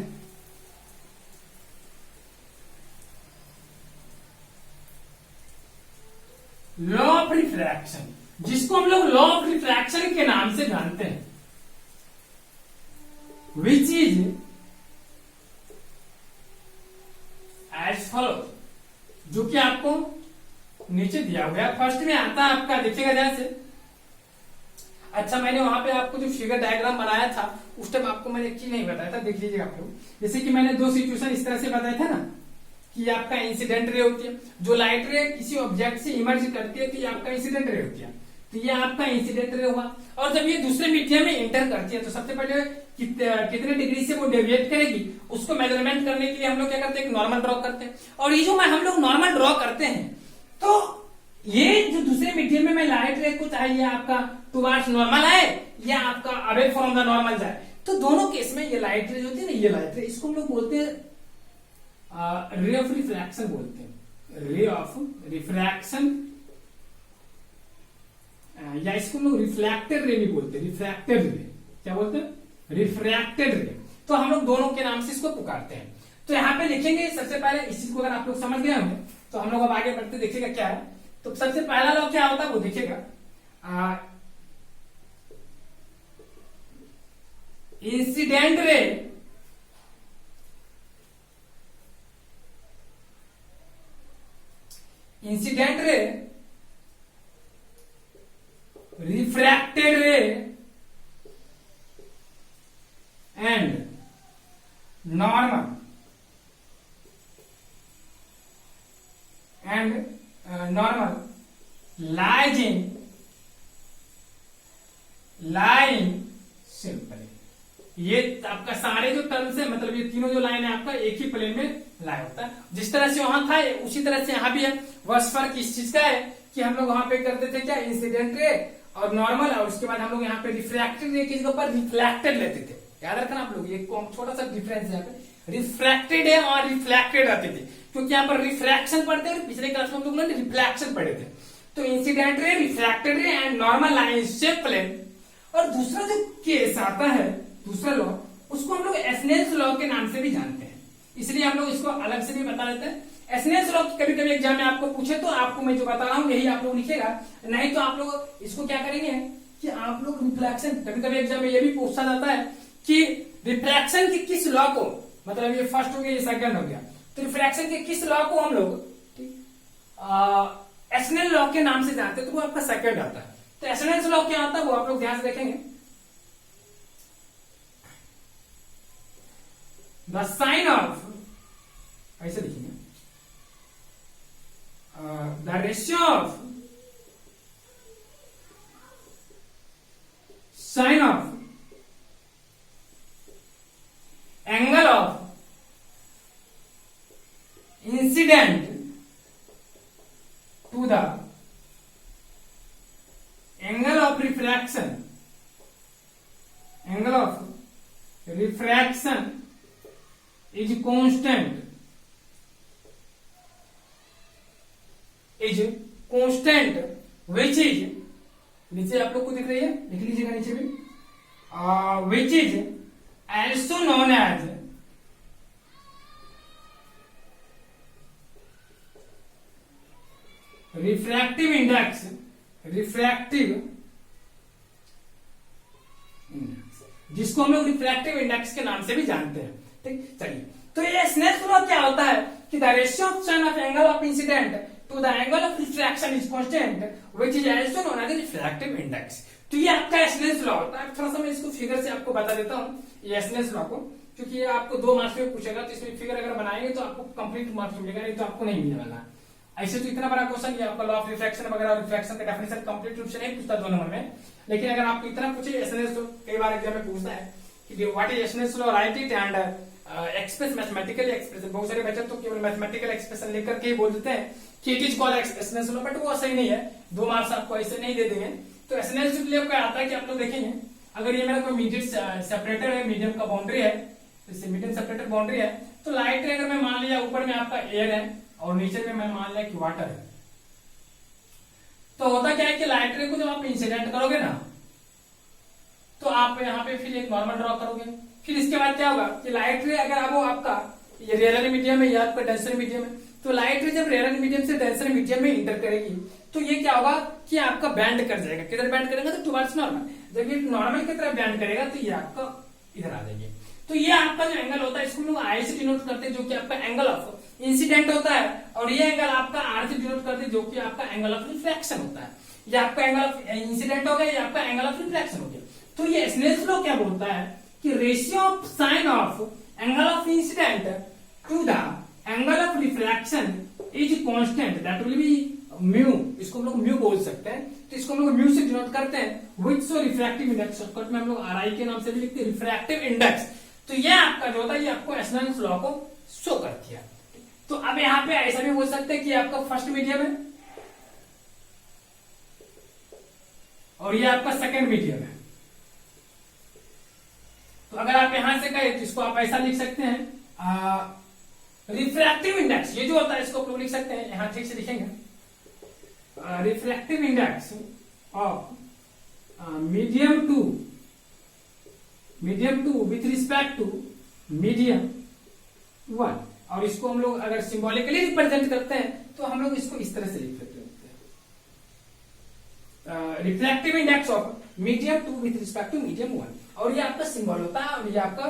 Speaker 1: law of refraction, जिसको हम लोग लॉ ऑफ रिफ्रैक्शन के नाम से जानते हैं, विच इज एज फॉलो, जो कि आपको नीचे दिया हुआ है। फर्स्ट में आता है आपका, देखिएगा ध्यान से। अच्छा, मैंने वहां पे आपको जो फिगर डायग्राम बनाया था उस टाइम आपको मैंने एक चीज नहीं बताया था, देख लीजिएगा आप लोग। जैसे कि मैंने दो सिचुएशन इस तरह से बताया था ना, कि आपका इंसिडेंट रे होती है, जो लाइट रे किसी ऑब्जेक्ट से इमर्ज करती है तो ये आपका इंसिडेंट रे होती है, तो ये आपका इंसिडेंट रे हुआ। और जब ये दूसरे मीडियम में एंटर करती है तो सबसे पहले कितने डिग्री से वो डेविएट करेगी, उसको मेजरमेंट करने के लिए हम लोग क्या करते हैं, एक नॉर्मल ड्रॉ करते हैं। और ये जो हम लोग नॉर्मल ड्रॉ करते हैं, तो ये जो दूसरे मीडियम में मैं लाइट रे को चाहे ये आपका टुवार्ड्स नॉर्मल आए या आपका अवे फ्रॉम द नॉर्मल जाए, तो दोनों केस में ये लाइट रे होती है ना, ये लाइट रे, इसको हम लोग बोलते हैं रे ऑफ रिफ्रैक्शन बोलते हैं, रे ऑफ रिफ्रैक्शन, या इसको हम लोग रिफ्लेक्टेड रे भी बोलते हैं, रिफ्रैक्टेड रे, क्या बोलते हैं, रिफ्रैक्टेड रे। तो हम लोग दोनों के नाम से इसको पुकारते हैं। तो यहाँ पे लिखेंगे सबसे पहले, इस चीज को अगर आप लोग समझ गए होंगे तो हम लोग अब आगे बढ़ते देखिएगा क्या है। तो सबसे पहला लॉ क्या होता है वो देखिएगा, incident ray refracted ray and normal lies in simply, ये आपका सारे जो टर्म्स है, मतलब ये तीनों जो लाइन है आपका एक ही प्लेन में लाई होता है। जिस तरह से वहां था उसी तरह से यहाँ भी है। बस फर्क इस चीज का है कि हम लोग वहां पे करते थे क्या, इंसिडेंट रे और नॉर्मल, और उसके बाद हम लोग यहाँ पे रिफ्रैक्टेड रे के ऊपर रिफ्लेक्टेड लेते थे। याद रखना आप लोग, ये छोटा सा डिफरेंस है यहाँ पे, रिफ्रैक्टेड है और रिफ्लेक्टेड आते थे, क्योंकि यहाँ पर रिफ्रैक्शन पढ़ते हैं, पिछले क्लास में हम लोग ने रिफ्लेक्शन पढ़े थे। तो incident ray, refracted ray and normal line shape plane. और दूसरा जो केस आता है, दूसरा लॉ, उसको हम लोग एस्नेल्स लॉ के नाम से भी जानते हैं, इसलिए हम लोग इसको अलग से भी बता देते हैं। एस्नेल्स लॉ कभी कभी एग्जाम में आपको पूछे तो आपको मैं जो बता रहा हूँ यही आप लोग लिखेगा, नहीं तो आप लोग इसको क्या करेंगे कि आप लोग रिफ्लेक्शन, कभी कभी एग्जाम में ये भी पूछा जाता है कि रिफ्रैक्शन के किस लॉ को, मतलब ये फर्स्ट हो गया, ये सेकंड हो गया, तो रिफ्रैक्शन के किस लॉ को हम लोग एस्नेल लॉ के नाम से जानते हैं, तो वो आपका सेकंड आता है। तो एस्नेल्स लॉ क्या आता है वो आप लोग ध्यान से देखेंगे। द साइन ऑफ, ऐसे लिखेंगे, the ratio of sine of angle of incident to the angle of refraction is constant, which is, नीचे आप लोग को दिख रही है, लिख लीजिएगा नीचे भी, which is also known as refractive index, जिसको हम लोग रिफ्रैक्टिव इंडेक्स के नाम से भी जानते हैं। ठीक, चलिए, तो ये स्नेल्स लॉ क्या होता है कि the ratio of sine of angle of incident to the angle of refraction is constant which is also known as refractive index. तो ये आपका स्नेल्स लॉ होता है। थोड़ा सा मैं इसको फिगर से आपको बता देता हूँ, ये स्नेल्स लॉ को, क्योंकि ये आपको 2 मार्क्स में पूछेगा, तो इसमें फिगर अगर बनाएंगे तो आपको कंप्लीट मार्क्स मिलेगा, नहीं तो आपको नहीं मिलने वाला। ऐसे तो इतना बड़ा क्वेश्चन, ये आपका लॉ ऑफ रिफ्रैक्शन वगैरह, रिफ्रैक्शन का डेफिनेशन कंप्लीट रूप से नहीं पूछता 2 नंबर में, लेकिन अगर आपको इतना पूछे, एसएनएस तो कई बार एग्जाम में पूछता है कि what is SNS law, right it and express mathematical expression. बहुत सारे बच्चे तो केवल मैथमेटिकल एक्सप्रेशन लेकर के ही बोल देते हैं कि it is called SNS law, but वो सही नहीं है, 2 मार्क्स आपको ऐसे नहीं दे देंगे। तो एसएनएस लॉ क्या आता है कि आप लोग देखेंगे, अगर ये मेरा कोई मीडियम सेपरेटर है, मीडियम का बाउंड्री है, जैसे मीडियम सेपरेटर बाउंड्री है, तो लाइट रे अगर मैं मान लिया ऊपर में आपका एयर है और नीचे में मैं मान लिया कि वाटर है, तो होता क्या है कि लाइट रे को जब आप इंसिडेंट करोगे ना, तो आप यहाँ पे फिर एक नॉर्मल ड्रॉ करोगे। फिर इसके बाद क्या होगा कि लाइट रे अगर वो आपका ये रेयर मीडियम है या आपका डेंसर मीडियम है, तो लाइट रे जब रेयर मीडियम से डेंसर मीडियम में इंटर करेगी तो ये क्या होगा कि आपका बैंड कर जाएगा। किधर बैंड करेगा? तो टुवर्ड्स नॉर्मल। जब ये नॉर्मल की तरफ बैंड करेगा तो ये आपका इधर आ जाएगी। तो ये आपका जो एंगल होता है इसको लोग आई से डिनोट करते हैं, जो कि आपका एंगल ऑफ इंसिडेंट होता है, और ये एंगल आपका आर से डिनोट करते हैं, जो कि आपका एंगल ऑफ रिफ्लेक्शन होता है। ये आपका एंगल ऑफ इंसिडेंट हो गया, ये आपका एंगल ऑफ रिफ्लेक्शन हो गया। तो ये स्नेल्स लॉ क्या बोलता है कि ratio of sine of angle of incident to the angle of reflection is constant, that will be mu. इसको हम लोग म्यू बोल सकते हैं। तो इसको हम लोग म्यू से डिनोट करते हैं, which show refractive index. Shortcut में हम लोग आरआई के नाम से भी लिखते हैं, रिफ्रैक्टिव इंडेक्स। तो ये आपका जो होता है ये आपको स्नेल्स लॉ को शो करती है। तो अब यहाँ पे ऐसा भी बोल सकते हैं कि आपका फर्स्ट मीडियम है और ये आपका सेकंड मीडियम है। तो अगर आप यहां से कहें तो इसको आप ऐसा लिख सकते हैं, रिफ्रैक्टिव इंडेक्स ये जो होता है इसको आप लोग लिख सकते हैं, यहां ठीक से लिखेंगे, refractive index of medium two with respect to medium 1। और इसको हम लोग अगर सिंबॉलिकली रिप्रेजेंट करते हैं तो हम लोग इसको इस तरह से लिख सकते हैं, refractive index of medium 2 with respect to medium 1। और ये आपका सिंबल होता है और ये आपका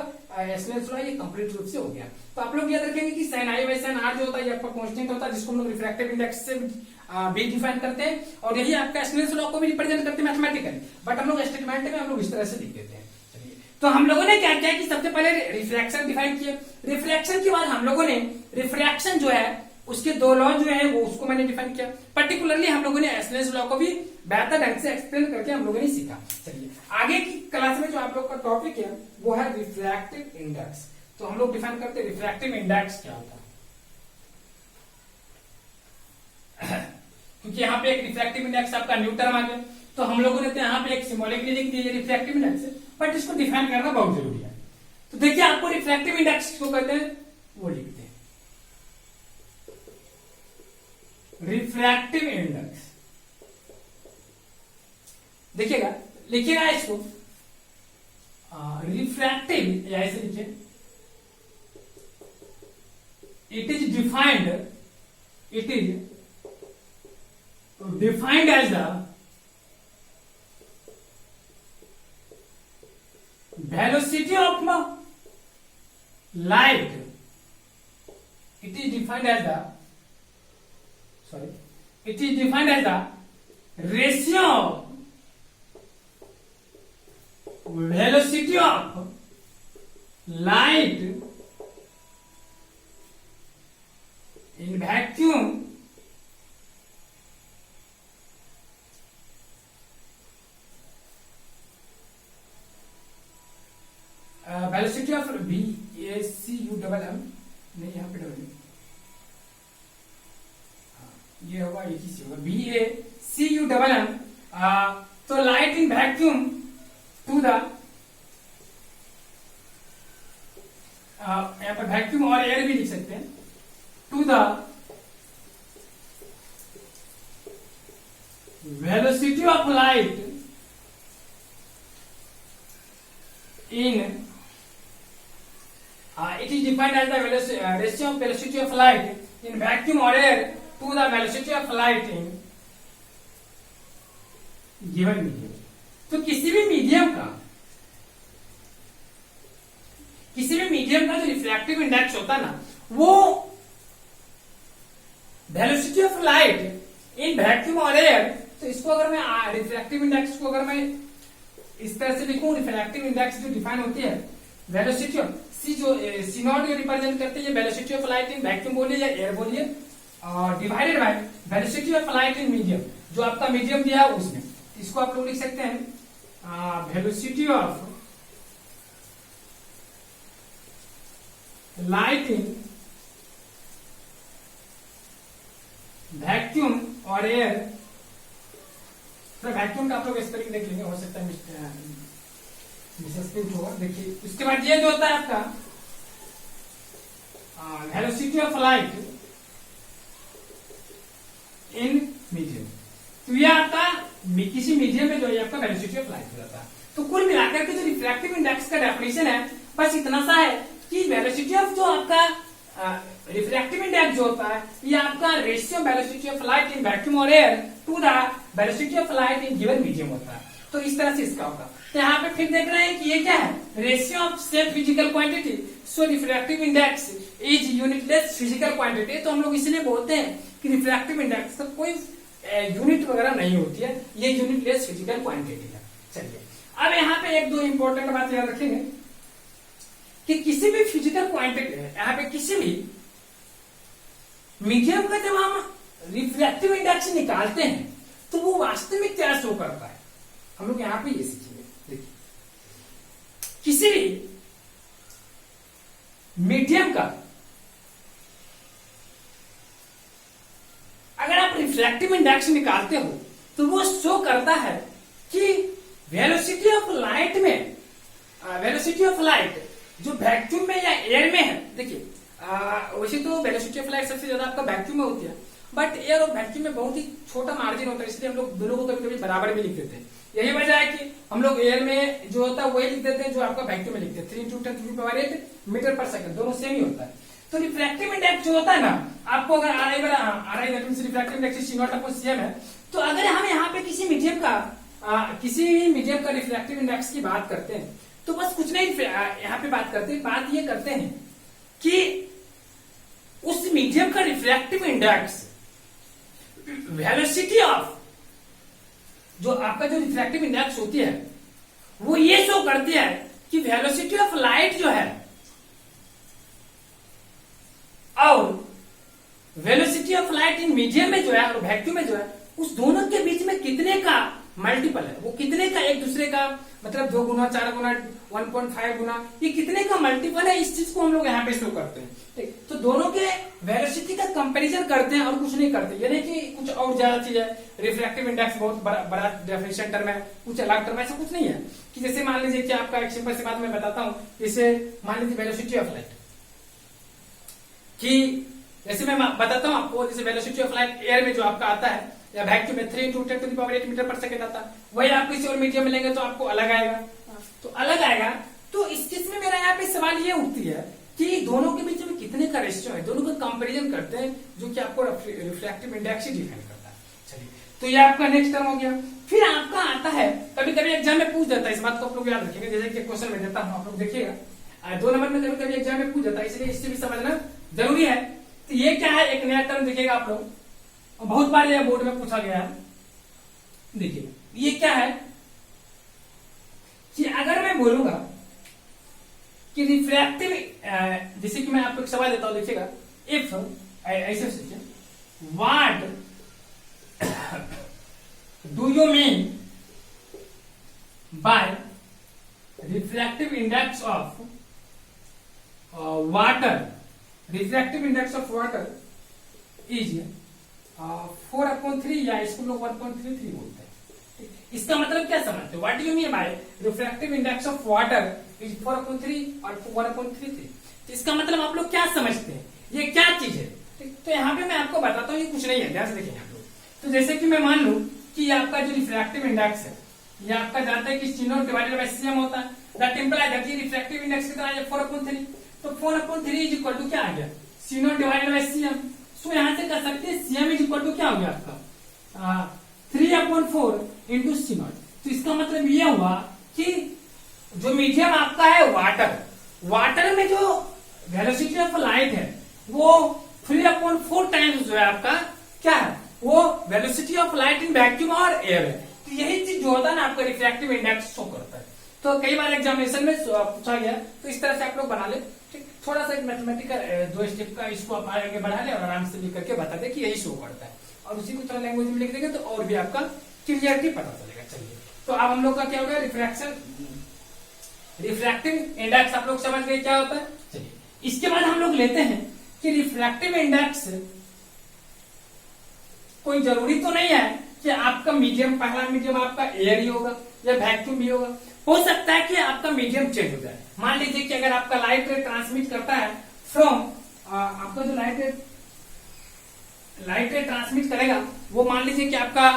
Speaker 1: स्नेल्स लॉ, ये कंप्लीट रूप से हो गया। तो आप लोग याद रखेंगे कि sine i by sine r जो होता है ये आपका कांस्टेंट होता है, जिसको हम लोग रिफ्रैक्टिव इंडेक्स से भी डिफाइन करते हैं, और यही आपका स्नेल्स लॉ को भी रिप्रेजेंट करते हैं मैथमेटिकली। बट हम लोग स्टेटमेंट में हम लोग इस तरह से लिख देते हैं। तो हम लोगों ने क्या किया कि सबसे पहले रिफ्लेक्शन डिफाइन किया, रिफ्लेक्शन के बाद हम लोगों ने रिफ्रैक्शन जो है उसके दो लॉ जो है वो उसको मैंने डिफाइन किया। पर्टिकुलरली हम लोगों ने स्नेल्स लॉ को भी बेहतर ढंग से एक्सप्लेन करके हम लोगों ने सीखा। चलिए आगे की क्लास में जो आप लोग का टॉपिक है वो है रिफ्रैक्टिव इंडेक्स। तो हम लोग डिफाइन करते हैं रिफ्रैक्टिव इंडेक्स क्या होता है। क्योंकि यहाँ पे एक रिफ्रैक्टिव इंडेक्स आपका न्यू टर्म आ गया, तो हम लोगों ने तो यहाँ पे एक सिंबॉलिकली लिख दिया रिफ्रैक्टिव इंडेक्स, बट इसको डिफाइन करना बहुत जरूरी है। तो देखिए आपको रिफ्रैक्टिव इंडेक्स को कहते हैं वो लिखते हैं, रिफ्रैक्टिव इंडेक्स। लिखिएगा इसको रिफ्रैक्टिव, या ऐसे लिखिए, it is defined as the velocity of light. It is defined as the ratio of velocity of light in vacuum velocity of VACUMM नहीं, यहाँ पे डबल ये होगा, एक ही से होगा VACUMM। तो light in vacuum to the, यहाँ पर वैक्यूम और एयर भी लिख सकते हैं, to the velocity of light in it is defined as the ratio of velocity of light in vacuum or air to the velocity of light in given medium। तो किसी भी मीडियम का जो रिफ्रैक्टिव इंडेक्स होता है ना, वो velocity of light in vacuum और एयर। तो इसको अगर मैं रिफ्रैक्टिव इंडेक्स को अगर मैं इस तरह से लिखूं, रिफ्रैक्टिव इंडेक्स जो डिफाइन होती है वेलोसिटी ऑफ सी नॉट जो रिप्रेजेंट करते हैं velocity of light in vacuum बोलिए या एयर बोलिए, और divided by velocity of light in medium, जो आपका मीडियम दिया है उसमें। इसको आप लोग लिख सकते हैं velocity of light in vacuum और एयर। तो वैक्यूम का आप लोग इस तरीके देख लेंगे, हो सकता है मिसस्प्रिंट होगा। देखिए उसके बाद ये जो होता है आपका velocity of light in medium. तो ये आपका किसी मीडियम में जो है आपका वेलोसिटी ऑफ लाइट हो जाता है। तो कुल मिलाकर के जो रिफ्रैक्टिव इंडेक्स का डेफिनेशन है बस इतना सा है कि वेलोसिटी ऑफ जो आपका रिफ्रैक्टिव इंडेक्स जो होता है ये आपका ratio velocity of light in vacuum और air to the velocity of light in given medium होता है। तो इस तरह से इसका होगा। तो यहाँ पे फिर देख रहे हैं कि ये क्या है, ratio of same physical quantity, so refractive index is unitless physical quantity. तो हम लोग इसलिए बोलते हैं कि रिफ्रैक्टिव इंडेक्स का कोई यूनिट वगैरह नहीं होती है, ये यूनिटलेस फिजिकल क्वांटिटी है। चलिए अब यहाँ पे एक दो इंपॉर्टेंट बात याद रखेंगे कि किसी भी फिजिकल क्वांटिटी, यहाँ पे किसी भी मीडियम का जब हम रिफ्रैक्टिव इंडेक्स निकालते हैं तो वो वास्तव में क्या शो करता है, हम लोग यहां पे ये सीखेंगे। देखिए किसी भी मीडियम का अगर आप रिफ्रैक्टिव इंडेक्स निकालते हो तो वो शो करता है कि वेलोसिटी ऑफ लाइट में, वेलोसिटी ऑफ लाइट जो वैक्यूम में या एयर में है। देखिए वैसे तो वेलोसिटी ऑफ लाइट सबसे ज्यादा आपका वैक्यूम में होती है, बट एयर और वैक्यूम में बहुत ही छोटा मार्जिन होता है, इसलिए हम लोग दोनों को कभी कभी बराबर भी लिख देते हैं। यही वजह है कि हम लोग एयर में जो होता है वही लिख देते हैं जो आपका वैक्यूम में लिखते हैं, 3 × 10⁸ मीटर पर सेकंड, दोनों सेम ही होता है। तो रिफ्रैक्टिव इंडेक्स जो होता है ना, आपको अगर RI that means refractive index C0/cm है, तो अगर हम यहाँ पे किसी मीडियम का रिफ्रैक्टिव इंडेक्स की बात करते हैं तो बस कुछ नहीं यहाँ पे बात ये करते हैं कि उस मीडियम का रिफ्रैक्टिव इंडेक्स वेलोसिटी ऑफ जो आपका जो रिफ्रैक्टिव इंडेक्स होती है वो ये शो करती है कि वेलोसिटी ऑफ लाइट जो है और velocity of light in medium में जो है और वैक्यूम में जो है उस दोनों के बीच में कितने का मल्टीपल है, वो कितने का एक दूसरे का मतलब 2 गुना 4 गुना 1.5 गुना, ये कितने का मल्टीपल है, इस चीज को हम लोग यहाँ पे शो करते हैं। ठीक, तो दोनों के वेलोसिटी का कंपैरिजन करते हैं और कुछ नहीं करते, यानी कि कुछ और ज्यादा चीज है। रिफ्रैक्टिव इंडेक्स बहुत बड़ा डेफिनेशन टर्म है, कुछ अलग टर्म ऐसा कुछ नहीं है। कि जैसे मान लीजिए कि आपका एक सिंपल सी बात मैं बताता हूँ, जैसे मान लीजिए वेलोसिटी ऑफ लाइट कि जैसे मैं बताता हूँ आपको, जैसे वेलोसिटी ऑफ लाइट एयर में जो आपका आता है या वैक्यूम में 3 × 10⁸ मीटर पर सेकंड आता है, वही आप किसी और मीडियम में लेंगे तो आपको अलग आएगा। तो अलग आएगा, तो इस केस में मेरा यहाँ पे सवाल ये उठती है कि दोनों के बीच में कितने का रेशियो है, दोनों का कंपैरिजन करते हैं जो कि आपको रिफ्रैक्टिव इंडेक्स ही डिफाइन करता है। चलिए तो ये आपका नेक्स्ट टर्म हो गया। फिर आपका आता है, कभी कभी एग्जाम में पूछ जाता है, इस बात को आप लोग याद रखेंगे, जैसे कि क्वेश्चन में देता हूँ आप लोग देखिएगा 2 नंबर में कभी कभी एग्जाम में पूछ जाता है, इसलिए इससे भी समझना जरूरी है। तो ये क्या है, एक नया टर्म दिखेगा आप लोग, बहुत बार यह बोर्ड में पूछा गया है। देखिए ये क्या है कि अगर मैं बोलूंगा कि रिफ्रैक्टिव, जैसे कि मैं आपको एक सवाल देता हूं, देखिएगा, इफ ऐसे सोचिए, what do you mean by refractive index of water, refractive index of water is 4/3 या इसको लोग 1.33 बोलते हैं। इसका मतलब क्या समझते हो, what do you mean by refractive index of water is 4/3 और 1.33। तो इसका मतलब आप लोग क्या समझते हैं, ये क्या चीज है। तो यहाँ पे मैं आपको बताता हूँ, ये कुछ नहीं है, ध्यान से देखिए आप लोग। तो जैसे कि मैं मान लू कि ये आपका जो रिफ्रैक्टिव इंडेक्स है ये आपका जानता है कि C0/cm होता है, दैट इंप्लाइज दैट ये रिफ्रैक्टिव इंडेक्स कितना है 4/3। तो 4/3 इज इक्वल टू क्या आ गया, C0/cm। तो यहां से कर सकते हैं cm इज इक्वल टू क्या हो गया आपका 3/4 इंटू C0। तो इसका मतलब ये हुआ कि जो मीडियम आपका है वाटर में जो वेलोसिटी ऑफ लाइट है वो 3/4 टाइम्स जो है आपका क्या है, वो velocity of light in vacuum और एयर है। तो यही चीज जो होता है ना आपका रिफ्रैक्टिव इंडेक्स शो करता है। तो कई बार एग्जामिनेशन में पूछा गया, तो इस तरह से आप लोग बना ले। थोड़ा सा मैथमेटिकल 2 स्टेप का इसको आप आगे बढ़ा ले और आराम से लिख करके बता दे कि यही शो करता है, और उसी को थोड़ा लैंग्वेज में लिख देंगे तो और भी आपका क्लियरिटी पता चलेगा। चलिए तो अब हम लोग का क्या हो गया, रिफ्रैक्टिव इंडेक्स आप लोग समझ गए क्या होता है। चलिए इसके बाद हम लोग लेते हैं कि रिफ्रैक्टिव इंडेक्स कोई जरूरी तो नहीं है कि आपका मीडियम, पहला मीडियम आपका एयर ही होगा या वैक्यूम भी होगा, हो सकता है कि आपका मीडियम चेंज हो जाए। मान लीजिए कि अगर आपका लाइट रे ट्रांसमिट करता है फ्रॉम, आपका जो लाइट रे ट्रांसमिट करेगा वो मान लीजिए कि आपका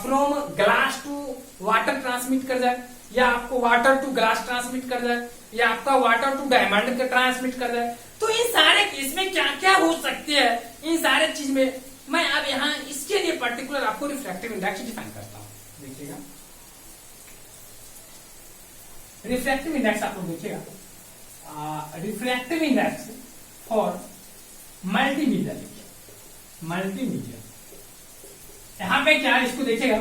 Speaker 1: from glass to water transmit कर जाए, या आपको वाटर टू ग्लास ट्रांसमिट कर जाए, या आपका वाटर टू डायमंड ट्रांसमिट कर जाए। तो इन सारे केस में क्या क्या हो सकते हैं, इन सारे चीज में मैं अब यहाँ इसके लिए पर्टिकुलर आपको रिफ्रैक्टिव इंडेक्स डिफाइन करता हूं। देखिएगा रिफ्रैक्टिव इंडेक्स आप लोग देखिएगा, रिफ्रैक्टिव इंडेक्स फॉर मल्टीमीडिया, देखिए मल्टीमीडिया यहां पे क्या है इसको देखिएगा।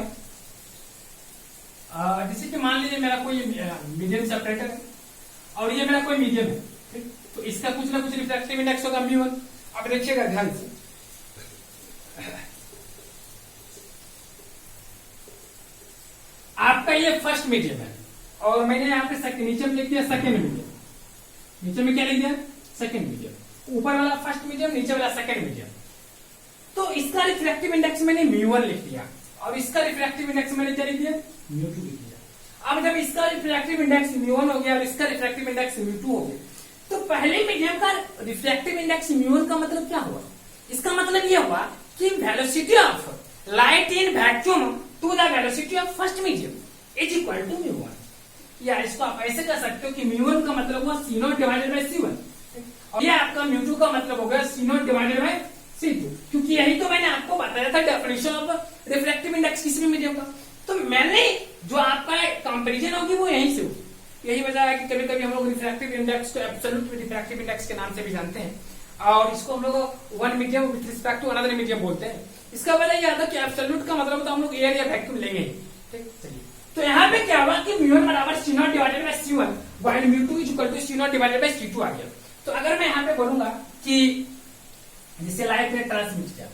Speaker 1: जैसे कि मान लीजिए मेरा कोई मीडियम सेपरेटर है और ये मेरा कोई मीडियम है, ठीक, तो इसका कुछ ना कुछ रिफ्रैक्टिव इंडेक्स होगा μ1। अब देखिएगा ध्यान से, आपका ये फर्स्ट मीडियम है और मैंने यहाँ पे नीचे में लिख दिया सेकेंड मीडियम, नीचे में क्या लिख दिया सेकेंड मीडियम, ऊपर वाला फर्स्ट मीडियम, नीचे वाला सेकेंड मीडियम। तो इसका रिफ्रैक्टिव इंडेक्स मैंने μ1 लिख दिया और इसका रिफ्रैक्टिव इंडेक्स मैंने क्या लिख दिया μ2 लिख दिया। अब जब इसका रिफ्रैक्टिव इंडेक्स μ1 हो गया और इसका रिफ्रैक्टिव इंडेक्स μ2 हो गया, तो पहले मीडियम का रिफ्रैक्टिव इंडेक्स μ1 का मतलब क्या हुआ, इसका मतलब यह हुआ कि velocity of light in vacuum to the velocity of first medium is equal to μ1। या इसको आप ऐसे कर सकते हो कि μ1 का मतलब हुआ C0 डिवाइडेड बाय C1 और ये आपका μ2 का मतलब हो गया C0 डिवाइडेड बाय C2, क्योंकि यही तो मैंने आपको बताया था डेफिनेशन ऑफ रिफ्रैक्टिव इंडेक्स किसी भी मीडियम का। तो मैंने जो आपका कंपैरिजन होगी वो यहीं से होगी। यही वजह है कि कभी कभी हम लोग रिफ्रैक्टिव इंडेक्स को एब्सोल्यूट रिफ्रैक्टिव इंडेक्स के नाम से भी जानते हैं और इसको हम लोग one medium with respect to another medium बोलते हैं। इसका वजह यह था कि एब्सोल्यूट का मतलब तो हम लोग एयर या वैक्यूम लेंगे, ठीक। चलिए, तो यहाँ पे क्या हुआ कि μ1 बराबर C0 divided by C1 while μ2 is equal to C0 divided by C2 आ गया। तो अगर मैं यहाँ पे बोलूंगा कि जिससे लाइट ने ट्रांसमिट किया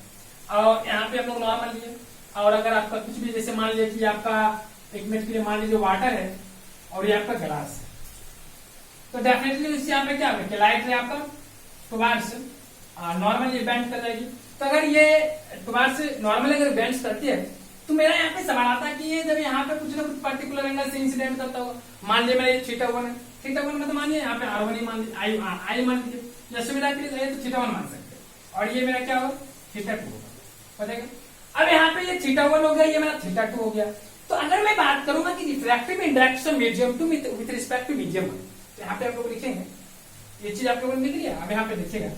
Speaker 1: और यहाँ पे हम लोग नॉर्मल लिए, और अगर आपका कुछ भी जैसे मान लीजिए कि आपका एक मिनट के लिए मान लीजिए वाटर है और ये आपका ग्लास है, तो डेफिनेटली इससे यहाँ पे क्या होगा कि लाइट है आपका टुवार्ड्स नॉर्मल ये बेंड कर जाएगी। तो अगर ये टुवार्ड्स नॉर्मल अगर बेंड करती है तो मेरा यहाँ पे सवाल आता है कि ये जब यहाँ पे कुछ ना कुछ पर्टिकुलर एंगल से इंसिडेंट करता होगा, मान लीजिए मेरा ये θ1 है, θ1 मतलब मानिए यहाँ पे R1 ही मान लीजिए, I मान लीजिए, या सुविधा के लिए तो θ1 मान सकते हैं और ये मेरा क्या होगा θ2 होगा, बताइए। अब यहाँ पे ये θ1 हो गया, ये मेरा θ2 हो गया। तो अगर मैं बात करूंगा कि refractive index of medium two with respect to medium, तो यहाँ पे आप लोग लिखेंगे ये चीज आप लोगों ने लिख लिया। अब यहाँ पे देखिएगा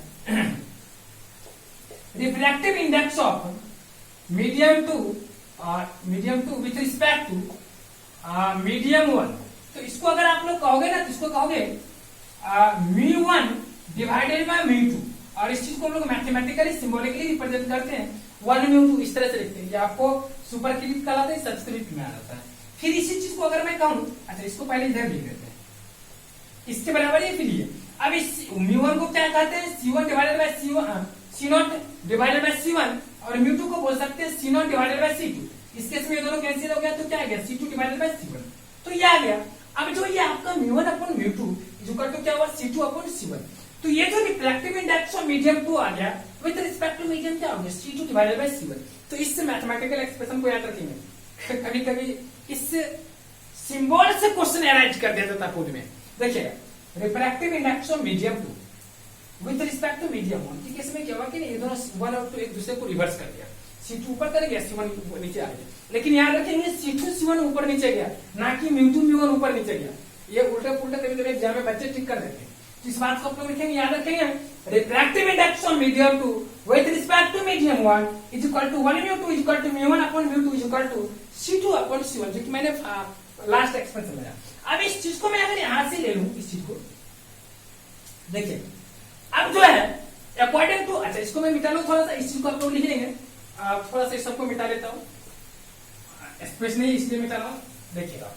Speaker 1: refractive index of medium two with respect to medium 1, तो इसको अगर आप लोग कहोगे ना तो इसको कहोगे μ1 डिवाइडेड बाय μ2, और इस चीज को हम लोग मैथमेटिकली सिंबॉलिकली रिप्रेजेंट करते हैं 1 μ2 इस तरह से लिखते हैं। ये आपको सुपरस्क्रिप्ट कहलाता है, सबस्क्रिप्ट में आ जाता है। फिर इसी चीज को अगर मैं कहूं, अच्छा इसको पहले इधर लिख देते हैं, इसके बराबर ये फिर ये। अब इस μ1 को क्या कहते हैं C1 divided by C0 divided by C1, और μ2 को बोल सकते हैं C0 डिवाइडेड बाय C2। इस केस में ये दोनों कैंसिल हो गया तो क्या आ गया C2 डिवाइडेड बाय C1, तो ये आ गया। अब जो ये आपका μ1 अपॉन μ2 इक्वल टू क्या हुआ C2 अपॉन C1। तो ये जो रिफ्रैक्टिव इंडेक्स ऑफ मीडियम 2 आ गया विद रिस्पेक्ट टू मीडियम क्या हो गया C2 डिवाइडेड बाय C1। तो इससे मैथमेटिकल एक्सप्रेशन को याद रखेंगे, कभी कभी इस सिंबल से क्वेश्चन अरेंज कर देता था खुद में। देखिएगा refractive index of medium 2 with respect to medium 1 के केस में क्या हुआ कि ये दोनों 1 और 2 एक दूसरे को रिवर्स कर दिया, C2 ऊपर कर गया C1 नीचे आ गया। लेकिन याद रखेंगे C2 C1 ऊपर नीचे गया, ना कि μ2 μ1 ऊपर नीचे गया। ये उल्टा पुल्टा कभी कभी एग्जाम में बच्चे ठीक कर देते हैं। इस बात को आप लोग लिखेंगे, याद रखेंगे refractive index of medium 2 with respect to medium 1 is equal to 1 μ2 is equal to μ1 upon μ2 is equal to C2 upon C1, जो कि मैंने लास्ट एक्सप्रेशन लगाया। अब इस चीज को मैं अगर यहां से ले लूं, इस चीज को देखिए, अब जो है अकॉर्डिंग टू, अच्छा इसको मैं मिटा लूं थोड़ा सा, इस चीज को आप लोग लिख लेंगे, थोड़ा सा इस सबको मिटा लेता हूं, स्पेस नहीं इसलिए मिटा रहा हूं। देखिएगा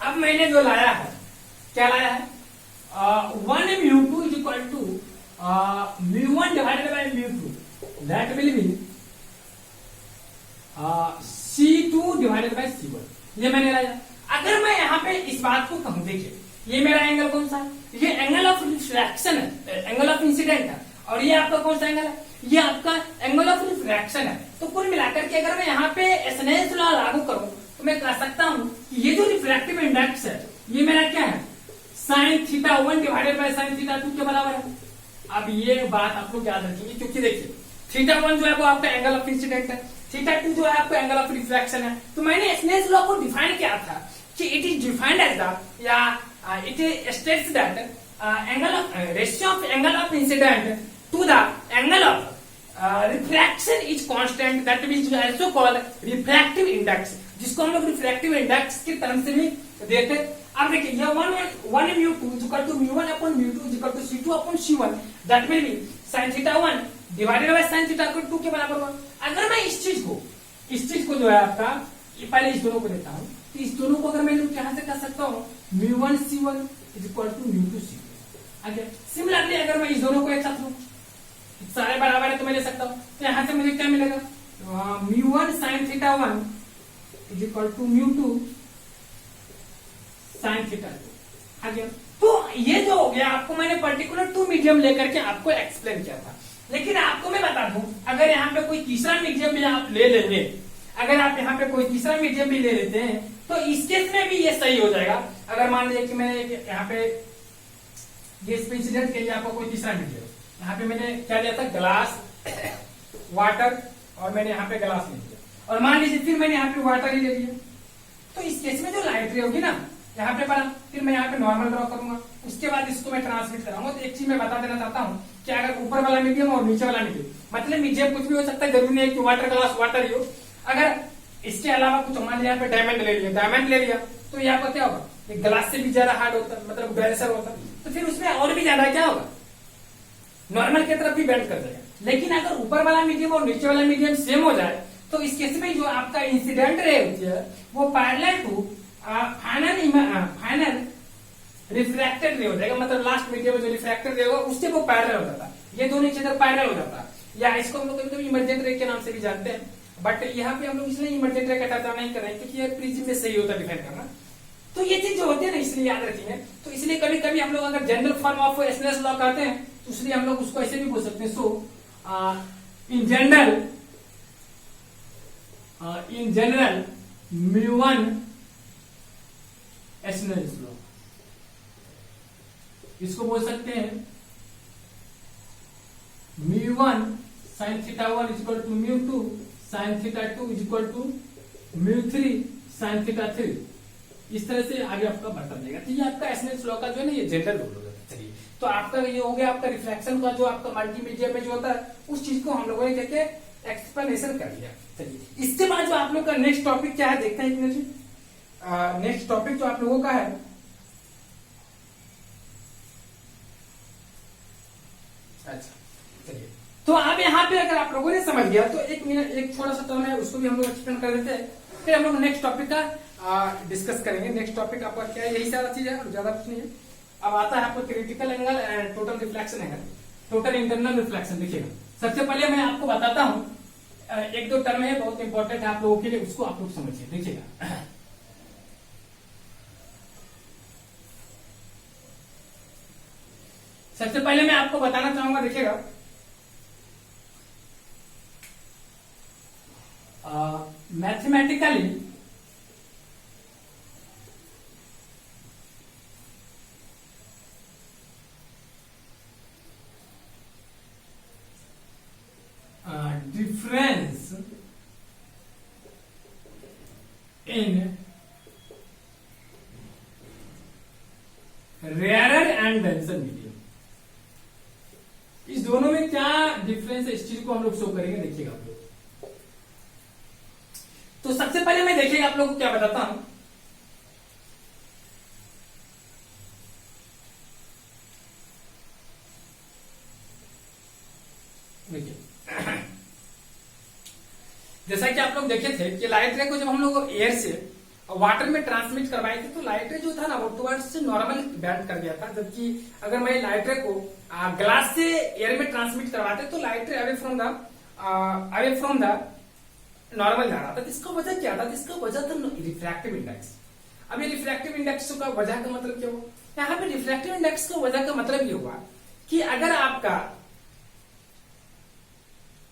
Speaker 1: अब मैंने जो लाया है, क्या लाया है 1 μ2 is equal to μ1 divided by μ2, that will be C2 divided by C1। ये मैंने लाया। अगर मैं यहाँ पे इस बात को कहूं, देखिए ये मेरा एंगल कौन सा है, ये एंगल ऑफ रिफ्रैक्शन है, एंगल ऑफ इंसिडेंट है, और ये आपका कौन सा एंगल है, ये आपका एंगल ऑफ रिफ्रैक्शन है। तो कुल मिलाकर के अगर मैं यहाँ पे एसनेल्स लॉ लागू करूं तो मैं कह सकता हूं कि ये जो रिफ्रैक्टिव इंडेक्स है ये मेरा क्या है sin θ1 डिवाइडेड बाय sin θ2 के बराबर है। अब ये बात आप लोग याद रखेंगे, क्योंकि देखिए θ1 जो है वो आपका एंगल ऑफ इंसिडेंट है, थीटा 2 जो है आपको एंगल ऑफ रिफ्रैक्शन है। तो मैंने स्नेल्स लॉ को डिफाइन किया था कि it is defined as the, या it states that angle of ratio of angle of incident to the angle of refraction is constant, that is also called refractive index, जिसको हम लोग refractive index के term से भी देते। अब देखिए यह 1 mu2 equal to mu1 upon mu2 equal to c2 upon c1, that will be sin θ1 divided by sin θ2 के बराबर होगा। अगर मैं इस चीज को जो है आपका, ये पहले इस दोनों को लेता हूं, तो इस दोनों को अगर मैं यहां से कर सकता हूं mu1 c1 equal to mu2 c2। आगे सिमिलरली अगर मैं इस दोनों को एक साथ लूं, सारे बराबर है तो मैं ले सकता हूं, तो यहां से मुझे क्या मिलेगा, mu1 sin θ1 equal to mu2 sin θ2। आगे तो ये जो हो गया, आपको मैंने पर्टिकुलर 2 मीडियम लेकर के आपको एक्सप्लेन किया था। लेकिन आपको मैं बता दूं, अगर यहाँ पे कोई तीसरा मीडियम भी आप ले लेंगे, अगर आप यहाँ पे कोई तीसरा मीडियम भी ले लेते हैं, तो इस केस में भी ये सही हो जाएगा। अगर मान लीजिए कि मैंने यहाँ पे ये इंसिडेंट के लिए आपको कोई तीसरा मीडियम, यहाँ पे मैंने क्या लिया था, ग्लास, वाटर, और मैंने यहाँ पे ग्लास ले लिया, और मान लीजिए फिर मैंने यहाँ पे वाटर ही ले लिया, तो इस केस में जो लाइट रे होगी ना, यहाँ पे बना, फिर मैं यहाँ पे नॉर्मल ड्रॉ करूंगा, उसके बाद इसको मैं ट्रांसमिट कराऊंगा। तो एक चीज मैं बता देना चाहता हूँ कि अगर ऊपर वाला मीडियम और नीचे वाला मीडियम, मतलब मीडियम कुछ भी हो सकता है, जरूरी नहीं है कि वाटर ग्लास वाटर ही हो। अगर इसके अलावा कुछ मान लिया, यहाँ पे डायमंड ले लिया, तो यहाँ पर क्या होगा, एक ग्लास से भी ज्यादा हार्ड होता है, मतलब डेंसर होता है, तो फिर उसमें और भी ज्यादा क्या होगा, नॉर्मल की तरफ भी बेंड कर देगा। लेकिन अगर ऊपर वाला मीडियम और नीचे वाला मीडियम सेम हो जाए, तो इस केस में जो आपका इंसिडेंट रे होती है वो पैरेलल टू फाइनल रिफ्रैक्टेड रे हो जाएगा, मतलब लास्ट मीडियम में जो रिफ्रैक्टेड रे होगा उससे वो पैरेलल हो जाता है। ये दोनों चीजें पैरेलल हो जाता है, या इसको हम लोग कभी कभी इमरजेंट रे के नाम से भी जानते हैं, बट यहाँ पे हम लोग इसलिए इमरजेंट रे का चर्चा नहीं कर रहे हैं क्योंकि ये प्रिज्म में सही होता है डिफाइन करना। तो ये चीज जो होती है ना, इसलिए याद रखिए। तो इसलिए कभी कभी हम लोग अगर general form of Snell's law कहते हैं, तो इसलिए हम लोग उसको ऐसे भी बोल सकते हैं, so in general mu1 Snell's law, इसको बोल सकते हैं mu1 sin θ1 equal to mu2 sin θ2 equal to mu3 sin θ3। इस तरह से आगे आपका बढ़ता जाएगा। तो ये आपका स्नेल्स लॉ का जो है ना, ये जनरल रूल होगा। चलिए, तो आपका ये हो गया आपका रिफ्लेक्शन का, जो आपका मल्टीमीडिया में जो होता है उस चीज को हम लोगों ने क्या एक्सप्लेनेशन कर दिया। चलिए, इसके बाद जो आप लोग का नेक्स्ट टॉपिक क्या है देखते हैं। नेक्स्ट टॉपिक जो आप लोगों का है, अच्छा चलिए, तो अब यहाँ पे अगर आप लोगों ने समझ गया तो एक थोड़ा सा टर्म है उसको भी हम लोग एक्सप्लेन कर देते हैं, फिर हम लोग नेक्स्ट टॉपिक का डिस्कस करेंगे। नेक्स्ट टॉपिक आपका क्या है, यही सारा चीज है, ज्यादा कुछ नहीं है। अब आता है आपको critical angle and total reflection angle, total internal reflection. देखिएगा, सबसे पहले मैं आपको बताता हूँ, एक दो टर्म है बहुत इंपॉर्टेंट है आप लोगों के लिए, उसको आप लोग समझिए। देखिएगा, सबसे पहले मैं आपको बताना चाहूंगा, देखिएगा mathematically difference in rarer and denser medium, इस दोनों में क्या डिफरेंस है, इस चीज को हम लोग शो करेंगे। देखिएगा आप लोग, तो सबसे पहले मैं देखिएगा आप लोगों को क्या बताता हूं। देखिए, जैसा कि आप लोग देखे थे कि लाइट रे को जब हम लोग एयर से वाटर में ट्रांसमिट करवाए थे, तो लाइट रे जो था ना वो टुवर्ड्स से नॉर्मल बैंड कर दिया था। जबकि अगर मैं लाइट रे को ग्लास से एयर में ट्रांसमिट करवाते तो लाइट रे अवे फ्रॉम द नॉर्मल जा रहा था। इसका वजह क्या था, इसका वजह था रिफ्रैक्टिव इंडेक्स। अब ये रिफ्रैक्टिव इंडेक्स का वजह का मतलब क्या हुआ, यहाँ पे रिफ्रैक्टिव इंडेक्स का वजह का मतलब ये हुआ कि अगर आपका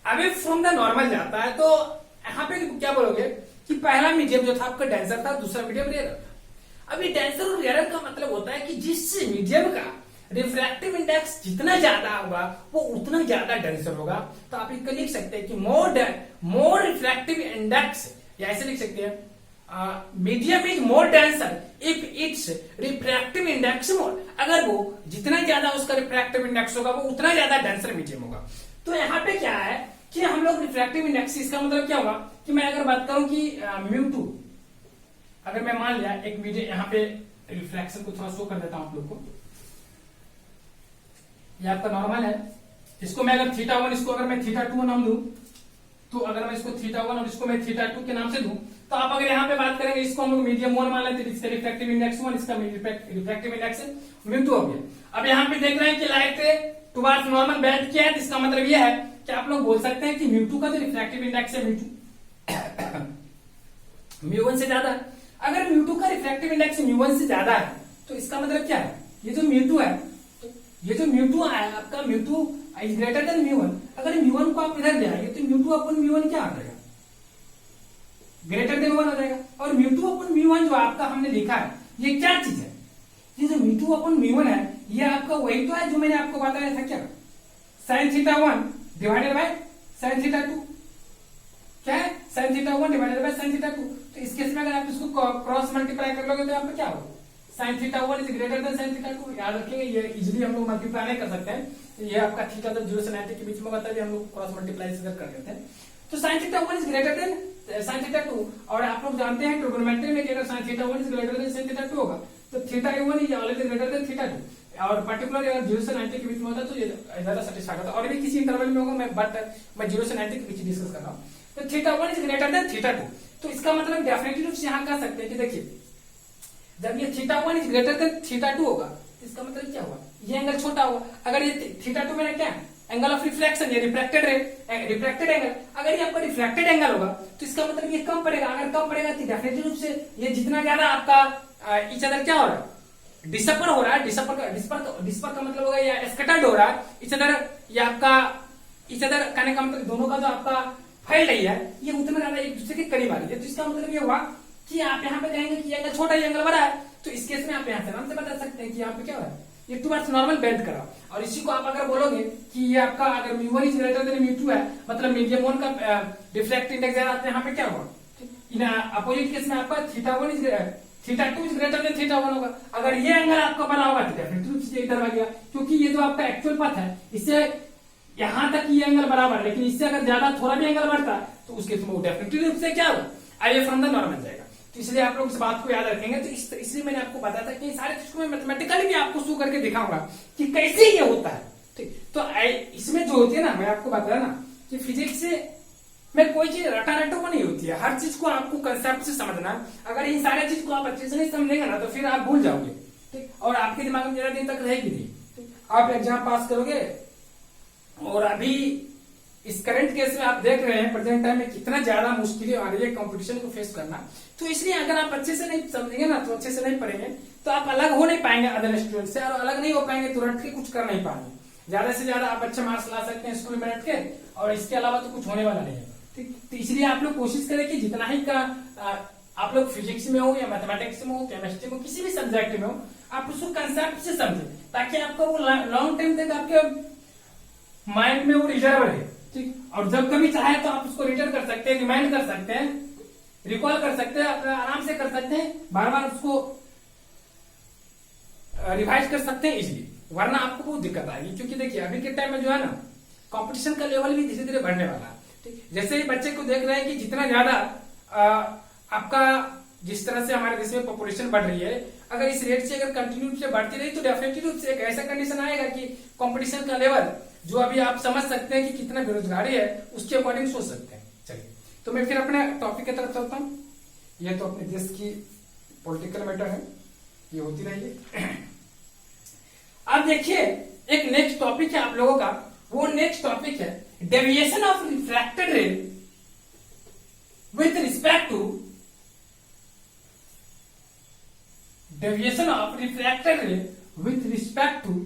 Speaker 1: अवे फ्रॉम द नॉर्मल जाता है, तो यहाँ पे क्या बोलोगे कि पहला मीडियम जो था आपका डेंसर था, दूसरा मीडियम रेयर था। अब ये डेंसर और रेयर का मतलब होता है कि जिस मीडियम का रिफ्रैक्टिव इंडेक्स जितना ज्यादा होगा वो उतना ज्यादा डेंसर होगा। तो आप इसको लिख सकते हैं कि मोर रिफ्रैक्टिव इंडेक्स, या ऐसे लिख सकते हैं medium is more denser if its refractive index more. अगर वो जितना ज्यादा उसका रिफ्रैक्टिव इंडेक्स होगा वो उतना ज्यादा डेंसर मीडियम होगा। तो यहाँ पे क्या है कि हम लोग रिफ्रैक्टिव इंडेक्स, इसका मतलब क्या होगा कि मैं अगर बात करूं कि μ2, अगर मैं मान लिया एक मीडियम, यहाँ पे रिफ्रैक्शन को थोड़ा शो कर देता हूं आप लोग को। ये आपका नॉर्मल है, इसको मैं अगर θ1, इसको अगर मैं θ2 नाम दूं, तो अगर मैं इसको θ1 और इसको मैं θ2 के नाम से दूं, तो आप अगर यहाँ पे बात करेंगे, इसको हम लोग मीडियम 1 मान लेते हैं, इसका रिफ्रैक्टिव इंडेक्स 1, इसका रिफ्रैक्टिव इंडेक्स μ2 हो गया। अब यहाँ पे देख रहे हैं कि लाइट टुवर्ड्स नॉर्मल बेंड किया है, तो इसका मतलब यह है कि आप लोग बोल सकते हैं कि μ2 का जो रिफ्रैक्टिव इंडेक्स है μ1 से ज्यादा है। अगर μ2 का रिफ्रैक्टिव इंडेक्स μ1 से ज्यादा है तो इसका मतलब क्या है, ये जो μ2 है, तो ये जो μ2 है आपका μ2 इज ग्रेटर देन μ1। अगर μ1 को आप इधर ले आएंगे तो μ2 अपन μ1 क्या आ जाएगा, ग्रेटर देन 1 हो जाएगा। और μ2 अपन μ1 जो आपका हमने लिखा है, ये क्या चीज है, ये जो μ2 अपन μ1 है, ये आपका वही तो है जो मैंने आपको बताया था, क्या sin θ1 डिवाइडेड बाय sin θ2, क्या है sin θ1 डिवाइडेड बाय sin θ2। तो इस केस में अगर आप इसको क्रॉस मल्टीप्लाई कर लोगे तो यहाँ पे क्या होगा, sin θ1 is greater than sin θ2। याद रखेंगे, ये इजीली हम लोग मल्टीप्लाई नहीं कर सकते हैं, ये आपका थीटा जब 0 से 90 के बीच में होता है हम लोग क्रॉस मल्टीप्लाई कर देते हैं। तो sin θ1 is greater than sin θ2, और आप लोग जानते हैं ट्रिग्नोमेट्री में कि अगर sin θ1 is greater than sin θ2 होगा तो θ1 इज ऑलवेज ग्रेटर देन θ2, और पर्टिकुलर अगर 0 से 90 के बीच में होता है तो ये ज्यादा सेटिस्फाइड होता है, और भी किसी इंटरवल में होगा, मैं 0 से 90 के बीच डिस्कस कर रहा हूँ। तो θ1 इज ग्रेटर देन θ2, तो इसका मतलब डेफिनेटली रूप से यहाँ कह सकते हैं कि देखिए जब ये θ1 इज ग्रेटर देन θ2 होगा तो इसका मतलब क्या होगा, ये एंगल छोटा होगा। अगर ये θ2 मेरा क्या है, एंगल ऑफ रिफ्लेक्शन, ये रिफ्लेक्टेड एंगल, अगर ये आपका रिफ्लेक्टेड एंगल होगा तो इसका मतलब ये कम पड़ेगा। अगर कम पड़ेगा तो डेफिनेटली रूप से ये जितना ज्यादा आपका इच अदर क्या हो रहा है, डिसपर हो रहा है, डिस्पर का मतलब होगा या स्कैटर्ड हो रहा है, इच अदर ये आपका इच अदर कहने का मतलब दोनों का जो आपका फैल रही है ये उतना ज्यादा एक दूसरे के करीब आ रही है। तो इसका मतलब ये हुआ कि आप यहाँ पे कहेंगे कि एंगल छोटा, ये एंगल बड़ा है, तो इस केस में आप यहाँ से आराम से बता सकते हैं कि यहाँ पे क्या हो रहा है, ये टुवर्ड्स नॉर्मल बेंड कर रहा है। और इसी को आप अगर बोलोगे कि ये आपका अगर μ1 इज ग्रेटर देन μ2 है, मतलब मीडियम 1 का रिफ्लेक्टिव इंडेक्स ज्यादा, तो यहाँ पे क्या होगा, इन अपोजिट केस में आपका θ2 इज ग्रेटर देन θ1 होगा। अगर ये एंगल आपका बना होगा तो डेफिनेटली रूप से इधर आ गया, क्योंकि ये जो आपका एक्चुअल पथ है इससे यहां तक ये एंगल बराबर है, लेकिन इससे अगर ज्यादा थोड़ा भी एंगल बढ़ता तो उसके डेफिनेटली रूप से क्या होगा, अवे फ्रॉम द नॉर्मल जाएगा। तो इसलिए आप लोग इस बात को याद रखेंगे। तो इसलिए मैंने आपको बताया था कि सारे चीज को मैं मैथमेटिकली भी आपको शो करके दिखाऊंगा कि कैसे ये होता है। ठीक, तो इसमें जो होती है ना, मैं आपको बताया ना कि फिजिक्स में कोई चीज रटा रटो नहीं होती है, हर चीज को आपको कंसेप्ट से समझना। अगर इन सारे चीज को आप अच्छे से नहीं समझेंगे ना तो फिर आप भूल जाओगे, ठीक, और आपके दिमाग में ज्यादा दिन तक रहेगी नहीं। आप एग्जाम पास करोगे, और अभी इस करंट केस में आप देख रहे हैं प्रेजेंट टाइम में कितना ज्यादा मुश्किलें आ रही है कंपटीशन को फेस करना। तो इसलिए अगर आप अच्छे से नहीं समझेंगे ना, तो अच्छे से नहीं पढ़ेंगे, तो आप अलग हो नहीं पाएंगे अदर स्टूडेंट से, और अलग नहीं हो पाएंगे तो रट के कुछ कर नहीं पाएंगे। ज्यादा से ज्यादा आप अच्छे मार्क्स ला सकते हैं स्कूल में रट के, और इसके अलावा तो कुछ होने वाला नहीं है। ठीक, तो इसलिए आप लोग कोशिश करें कि जितना ही का आप लोग फिजिक्स में हो या मैथमेटिक्स में हो, केमिस्ट्री में, किसी भी सब्जेक्ट में हो, आप उसको कंसेप्ट से समझें, ताकि आपका वो लॉन्ग टाइम तक आपके माइंड में वो रिजर्व रहे। ठीक, और जब कभी चाहे तो आप उसको रिटर्न कर सकते हैं, रिमाइंड कर सकते हैं, रिकॉल कर सकते हैं, आराम से कर सकते हैं, बार बार उसको रिवाइज कर सकते हैं इजीली, वरना आपको बहुत दिक्कत आएगी। क्योंकि देखिए अभी के टाइम में जो है ना, कंपटीशन का लेवल भी धीरे धीरे बढ़ने वाला है। ठीक, जैसे ही बच्चे को देख रहे हैं कि जितना ज्यादा आपका जिस तरह से हमारे देश में पॉपुलेशन बढ़ रही है, अगर इस रेट से अगर कंटिन्यू से बढ़ती रही तो डेफिनेटली रूप से एक ऐसा कंडीशन आएगा कि कंपटीशन का लेवल जो अभी आप समझ सकते हैं कि कितना बेरोजगारी है, उसके अकॉर्डिंग सोच सकते हैं। चलिए, तो मैं फिर अपने टॉपिक की तरफ चलता हूँ। ये तो अपने देश की पॉलिटिकल मैटर है, ये होती रही। अब देखिए एक नेक्स्ट टॉपिक है आप लोगों का, वो नेक्स्ट टॉपिक है deviation of refracted ray with respect to deviation of refracted ray with respect to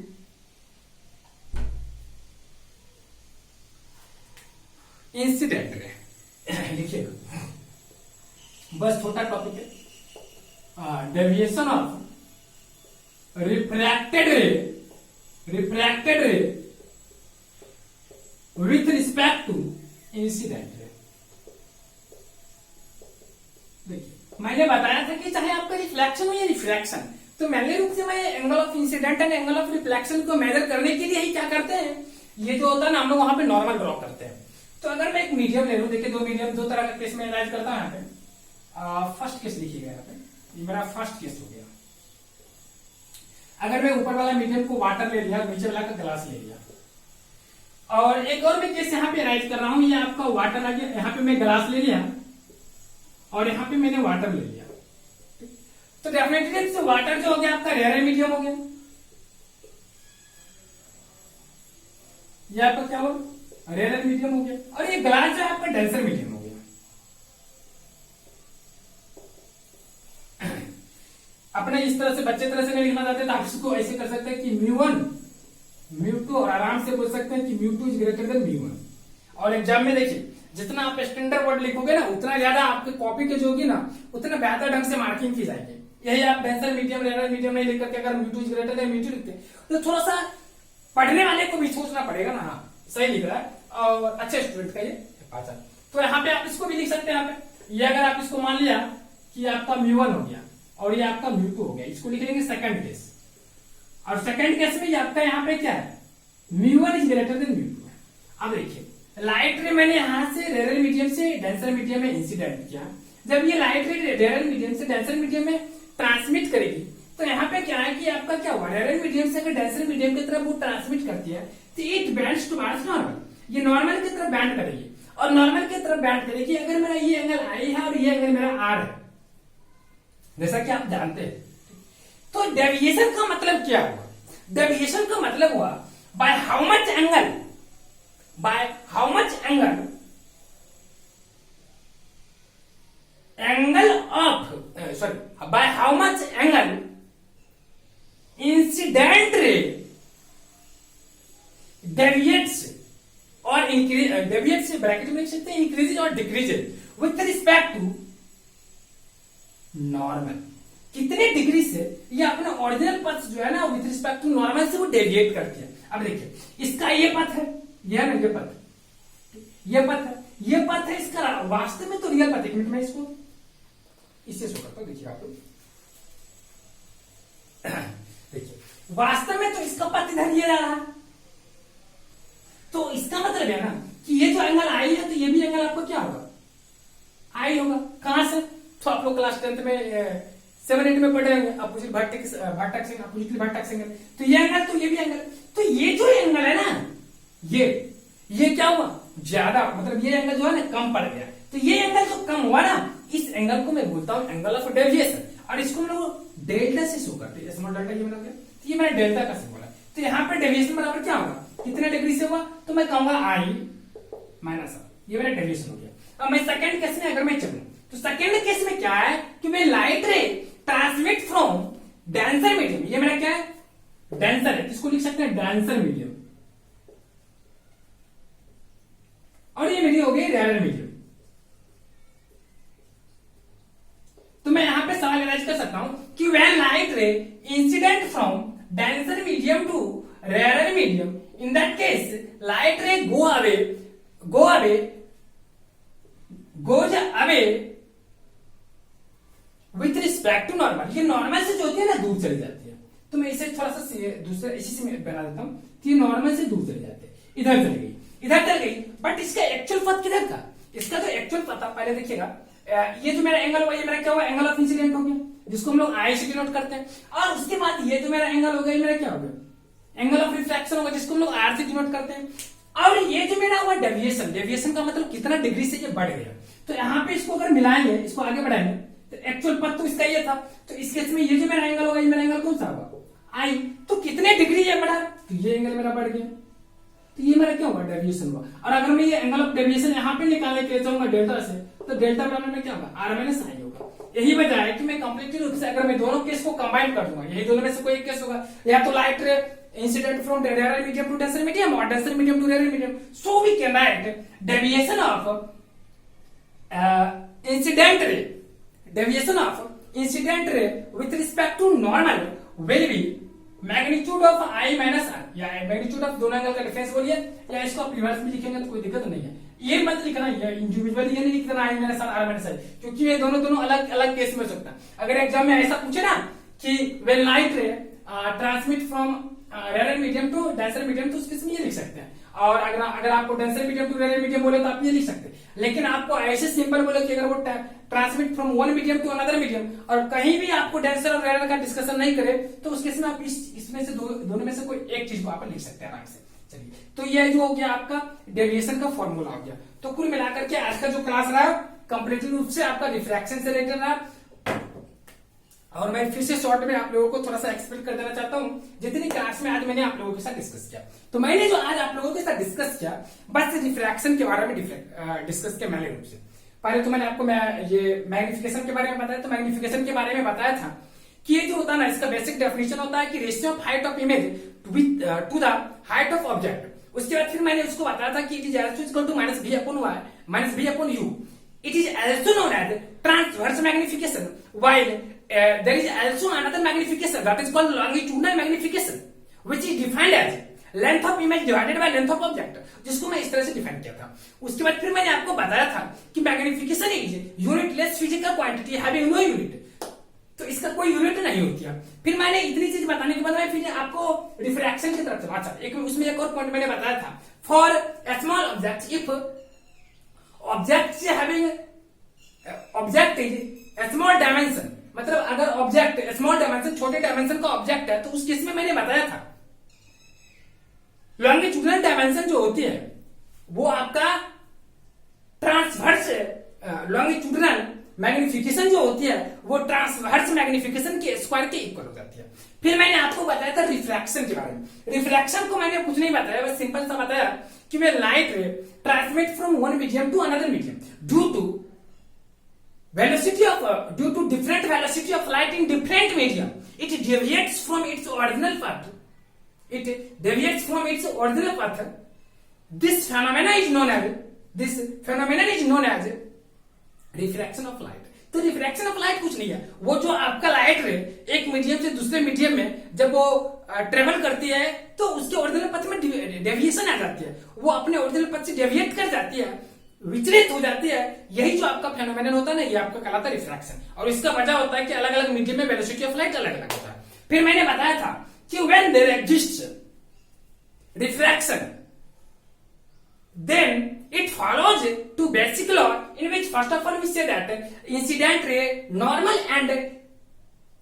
Speaker 1: incident ray. लिखिएगा, बस छोटा टॉपिक है, deviation of refracted ray refracted ray with respect to incident ray. देखिए मैंने बताया था कि चाहे आपका रिफ्लेक्शन हो या रिफ्रैक्शन, तो मैंने रूप से मैं angle of incident and angle of reflection को मेजर करने के लिए ही क्या करते हैं, ये जो होता है ना हम लोग वहां पे नॉर्मल ड्रॉ करते हैं। तो अगर मैं एक मीडियम ले लूं, देखिए दो मीडियम दो तरह का केस में एनालाइज करता हूं। यहाँ पे फर्स्ट केस लिखिएगा, यहाँ पे ये मेरा फर्स्ट केस हो गया। अगर मैं ऊपर वाला मीडियम को वाटर ले लिया, नीचे वाला का ग्लास ले लिया, और एक और मैं केस यहाँ पे एनालाइज कर रहा हूं, ये आपका वाटर आ गया, यहाँ पे मैं ग्लास ले लिया और यहाँ पे मैंने वाटर ले लिया। तो डेफिनेटली से वाटर जो हो गया आपका रेयर मीडियम हो गया, ये आपका क्या हो रेयर मीडियम हो गया, और ये ग्लास जो है आपका डेंसर मीडियम हो गया। अपने इस तरह से बच्चे तरह से नहीं लिखना चाहते तो आप इसको ऐसे कर सकते हैं कि μ1 μ2, और आराम से बोल सकते हैं कि μ2 इज ग्रेटर देन μ1। और एग्जाम में देखिए जितना आप स्टैंडर्ड वर्ड लिखोगे ना, उतना ज्यादा आपके कॉपी के जो होगी ना, उतना बेहतर ढंग से मार्किंग की जाएगी। यही आप डेंसर मीडियम रेयर मीडियम नहीं लिख करके अगर μ2 इज ग्रेटर देन μ2 लिखते तो थोड़ा सा पढ़ने वाले को भी सोचना पड़ेगा ना, हाँ सही लिख रहा है और अच्छे स्टूडेंट का ये पहचान। तो यहाँ पे आप इसको भी लिख सकते हैं। यहाँ पे ये अगर आप इसको मान लिया कि आपका μ1 हो गया और ये आपका μ2 हो गया, इसको लिख लेंगे सेकंड केस। और सेकंड केस में ये आपका यहाँ पे क्या है, μ1 इज ग्रेटर देन μ2। अब देखिए लाइट रे मैंने यहां से रेयर मीडियम से डेंसर मीडियम में इंसिडेंट किया, जब ये लाइट रे रेयर मीडियम से डेंसर मीडियम में ट्रांसमिट करेगी तो यहाँ पे क्या है कि आपका क्या हुआ, रेयर मीडियम से अगर डेंसर मीडियम की तरफ वो ट्रांसमिट करती है तो इट बैंड्स टुवर्ड्स नॉर्मल, ये नॉर्मल की तरफ बैंड करेगी। और नॉर्मल की तरफ बैंड करेगी अगर मेरा ये एंगल आई है और ये एंगल मेरा आर है, जैसा कि आप जानते हैं। तो डेविएशन का मतलब क्या हुआ, डेविएशन का मतलब हुआ by how much angle, by how much by how much angle incident ray deviates और increase, deviates से ब्रैकेट में लिख सकते हैं increases और decreases with respect to normal। कितने डिग्री से ये अपना ओरिजिनल पथ जो है ना विथ रिस्पेक्ट टू नॉर्मल से वो डेविएट करती है। अब देखिए इसका ये पथ है, यह ना ये पथ, ये पथ है, ये पथ है इसका वास्तव में तो रियल पथ। एक मिनट में इसको इससे शो करता हूं, देखिए आप लोग देखिए वास्तव में तो इसका पथ इधर ये रहा, तो इसका मतलब है ना कि ये जो एंगल आई है तो ये भी एंगल आपको क्या होगा, आई होगा। कहां से, तो आप लोग क्लास 10th में 7-8 में पढ़े होंगे opposite vertex oppositely vertex angle, तो ये एंगल तो ये भी एंगल, तो ये जो एंगल है ना ये क्या हुआ ज्यादा, मतलब ये एंगल जो है ना कम पड़ गया। तो ये एंगल जो कम हुआ ना, इस एंगल को मैं बोलता हूं एंगल ऑफ डेविएशन, और इसको हम लोग डेल्टा से शो करते हैं। स्मॉल डेल्टा ये बना गया, तो ये मेरा डेल्टा का सिंबल है। तो यहाँ पे डेविएशन बराबर क्या होगा, कितने डिग्री से हुआ, तो मैं कहूंगा आई माइनस आर, ये मेरा डेविएशन हो गया। अब मैं सेकंड केस में अगर मैं चलूं तो सेकंड केस में क्या है कि मैं light ray transmit from denser medium, ये मेरा क्या है डेंसर है, इसको लिख सकते हैं डेंसर मीडियम, और ये मेरी हो गई रेयर मीडियम। तो मैं यहां पे सवाल एनालाइज कर सकता हूं कि when light ray incident from denser medium to rare medium, in that case light ray goes away with respect to normal. ये नॉर्मल से जो होती है ना दूर चली जाती है, तो मैं इसे थोड़ा सा दूसरे इसी से मैं बना देता हूं कि नॉर्मल से दूर चली जाती है, इधर चली गई, इधर चल गई, बट इसका एक्चुअल पथ किधर था, इसका जो एक्चुअल पथ पहले देखिएगा, ये जो मेरा एंगल हुआ ये मेरा क्या हुआ, एंगल ऑफ इंसिडेंट हो गया, जिसको हम लोग आई से डिनोट करते हैं। और उसके बाद ये जो मेरा एंगल हो गया ये मेरा क्या हो गया, एंगल ऑफ रिफ्रैक्शन होगा, जिसको हम लोग आर से डिनोट करते हैं। और ये जो मेरा हुआ डेविएशन, डेविएशन का मतलब कितना डिग्री से ये बढ़ गया। तो यहाँ पे इसको अगर मिलाएंगे, इसको आगे बढ़ाएंगे, तो एक्चुअल पथ तो इसका ये था, तो इस केस में ये जो मेरा एंगल होगा ये मेरा एंगल कौन सा होगा, आई। तो कितने डिग्री ये बढ़ा, तो ये एंगल मेरा बढ़ गया, तो ये मेरा क्या हुआ डेविएशन हुआ। और अगर मैं ये एंगल ऑफ डेविएशन यहाँ पे निकालने के लिए चाहूंगा डेल्टा से, तो डेल्टा बराबर में क्या होगा, आर माइनस आई होगा। यही वजह है कि मैं कंप्लीटली रूप से अगर मैं दोनों केस को कंबाइन कर दूंगा, यही दोनों में से कोई एक केस होगा, या तो light ray incident from rare medium to denser medium और denser medium to rare medium, so we can write deviation of incident ray, deviation of incident ray with respect to normal will be magnitude of i minus r, या magnitude of दोनों angle का difference बोलिए, या इसको आप reverse में लिखेंगे तो कोई दिक्कत नहीं है। ये मत लिखना, ये इंडिविजुअली ये नहीं लिखना आई माइनस आर माइनस आई, क्योंकि ये दोनों अलग अलग केस में हो सकता है। अगर एग्जाम में ऐसा पूछे ना कि when light ray transmit from rare medium to denser medium, तो उसके इसमें ये लिख सकते हैं। और अगर आपको denser medium to rare medium बोले तो आप ये लिख सकते हैं। लेकिन आपको ऐसे सिंपल बोले कि अगर वो transmit from one medium to another medium, और कहीं भी आपको डेंसर और रेयर का डिस्कशन नहीं करे, तो उस केस में आप इसमें से दोनों में से कोई एक चीज को आप लिख सकते हैं आराम से। चलिए, तो ये जो हो गया आपका डेविएशन का फॉर्मूला हो गया। तो कुल मिलाकर के आज का जो क्लास रहा कंप्लीटली रूप से आपका रिफ्रैक्शन से रिलेटेड रहा। और मैं फिर से शॉर्ट में आप लोगों को थोड़ा सा एक्सप्लेन कर देना चाहता हूं जितनी क्लास में आज मैंने आप लोगों के साथ डिस्कस किया। तो मैंने जो आज आप लोगों के साथ डिस्कस किया, बस रिफ्रैक्शन के बारे में डिस्कस किया मैंने रूप से। पहले तो मैंने आपको ये मैग्निफिकेशन के बारे में बताया। तो मैग्निफिकेशन के बारे में बताया था कि ये जो होता है ना, इसका बेसिक डेफिनेशन होता है कि ratio of height of image to the height of object. उसके बाद फिर मैंने उसको बताया था कि it is also equal to minus b upon y minus b upon u. It is also known as transverse magnification, while there is also another magnification that is called longitudinal magnification, which is defined as length of image divided by length of object, जिसको मैं इस तरह से define किया था। उसके बाद फिर मैंने आपको बताया था कि magnification is unitless physical quantity having no unit, तो इसका कोई यूनिट नहीं होती है। फिर मैंने इतनी चीज बताने के बाद मैं फिर आपको रिफ्रैक्शन की तरफ चला। अच्छा, एक उसमें एक और पॉइंट मैंने बताया था, for small object if object having object is small dimension, मतलब अगर ऑब्जेक्ट स्मॉल डायमेंशन छोटे डायमेंशन का ऑब्जेक्ट है, तो उस केस में मैंने बताया था लॉन्गिट्यूडिनल डायमेंशन जो होती है वो आपका ट्रांसवर्स लॉन्गिट्यूडिनल मैग्निफिकेशन जो होती है वो ट्रांसवर्स मैग्निफिकेशन के स्क्वायर के इक्वल हो जाती है। फिर मैंने आपको बताया था रिफ्रैक्शन के बारे में। रिफ्रैक्शन को मैंने कुछ नहीं बताया, बस सिंपल सा बताया कि वे light ray transmit from one medium to another medium due to due to different velocity of light in different medium, it deviates from its original path. This phenomenon is known as refraction of light. तो refraction of light कुछ नहीं है, वो जो आपका light रे एक medium से दूसरे मीडियम में जब वो ट्रेवल करती है तो उसके ओरिजिनल पथ में डेविएशन आ जाती है, वो अपने ओरिजिनल पथ से डेविएट कर जाती है, विचलित हो जाती है। यही जो आपका फेनोमेनन होता है ना, ये आपका कहलाता है रिफ्रैक्शन। और इसका वजह होता है कि अलग अलग मीडियम में वेलोसिटी ऑफ लाइट अलग अलग होता है। फिर मैंने बताया था कि when there exists refraction then it follows to basic law in which first of all we say that incident ray, normal and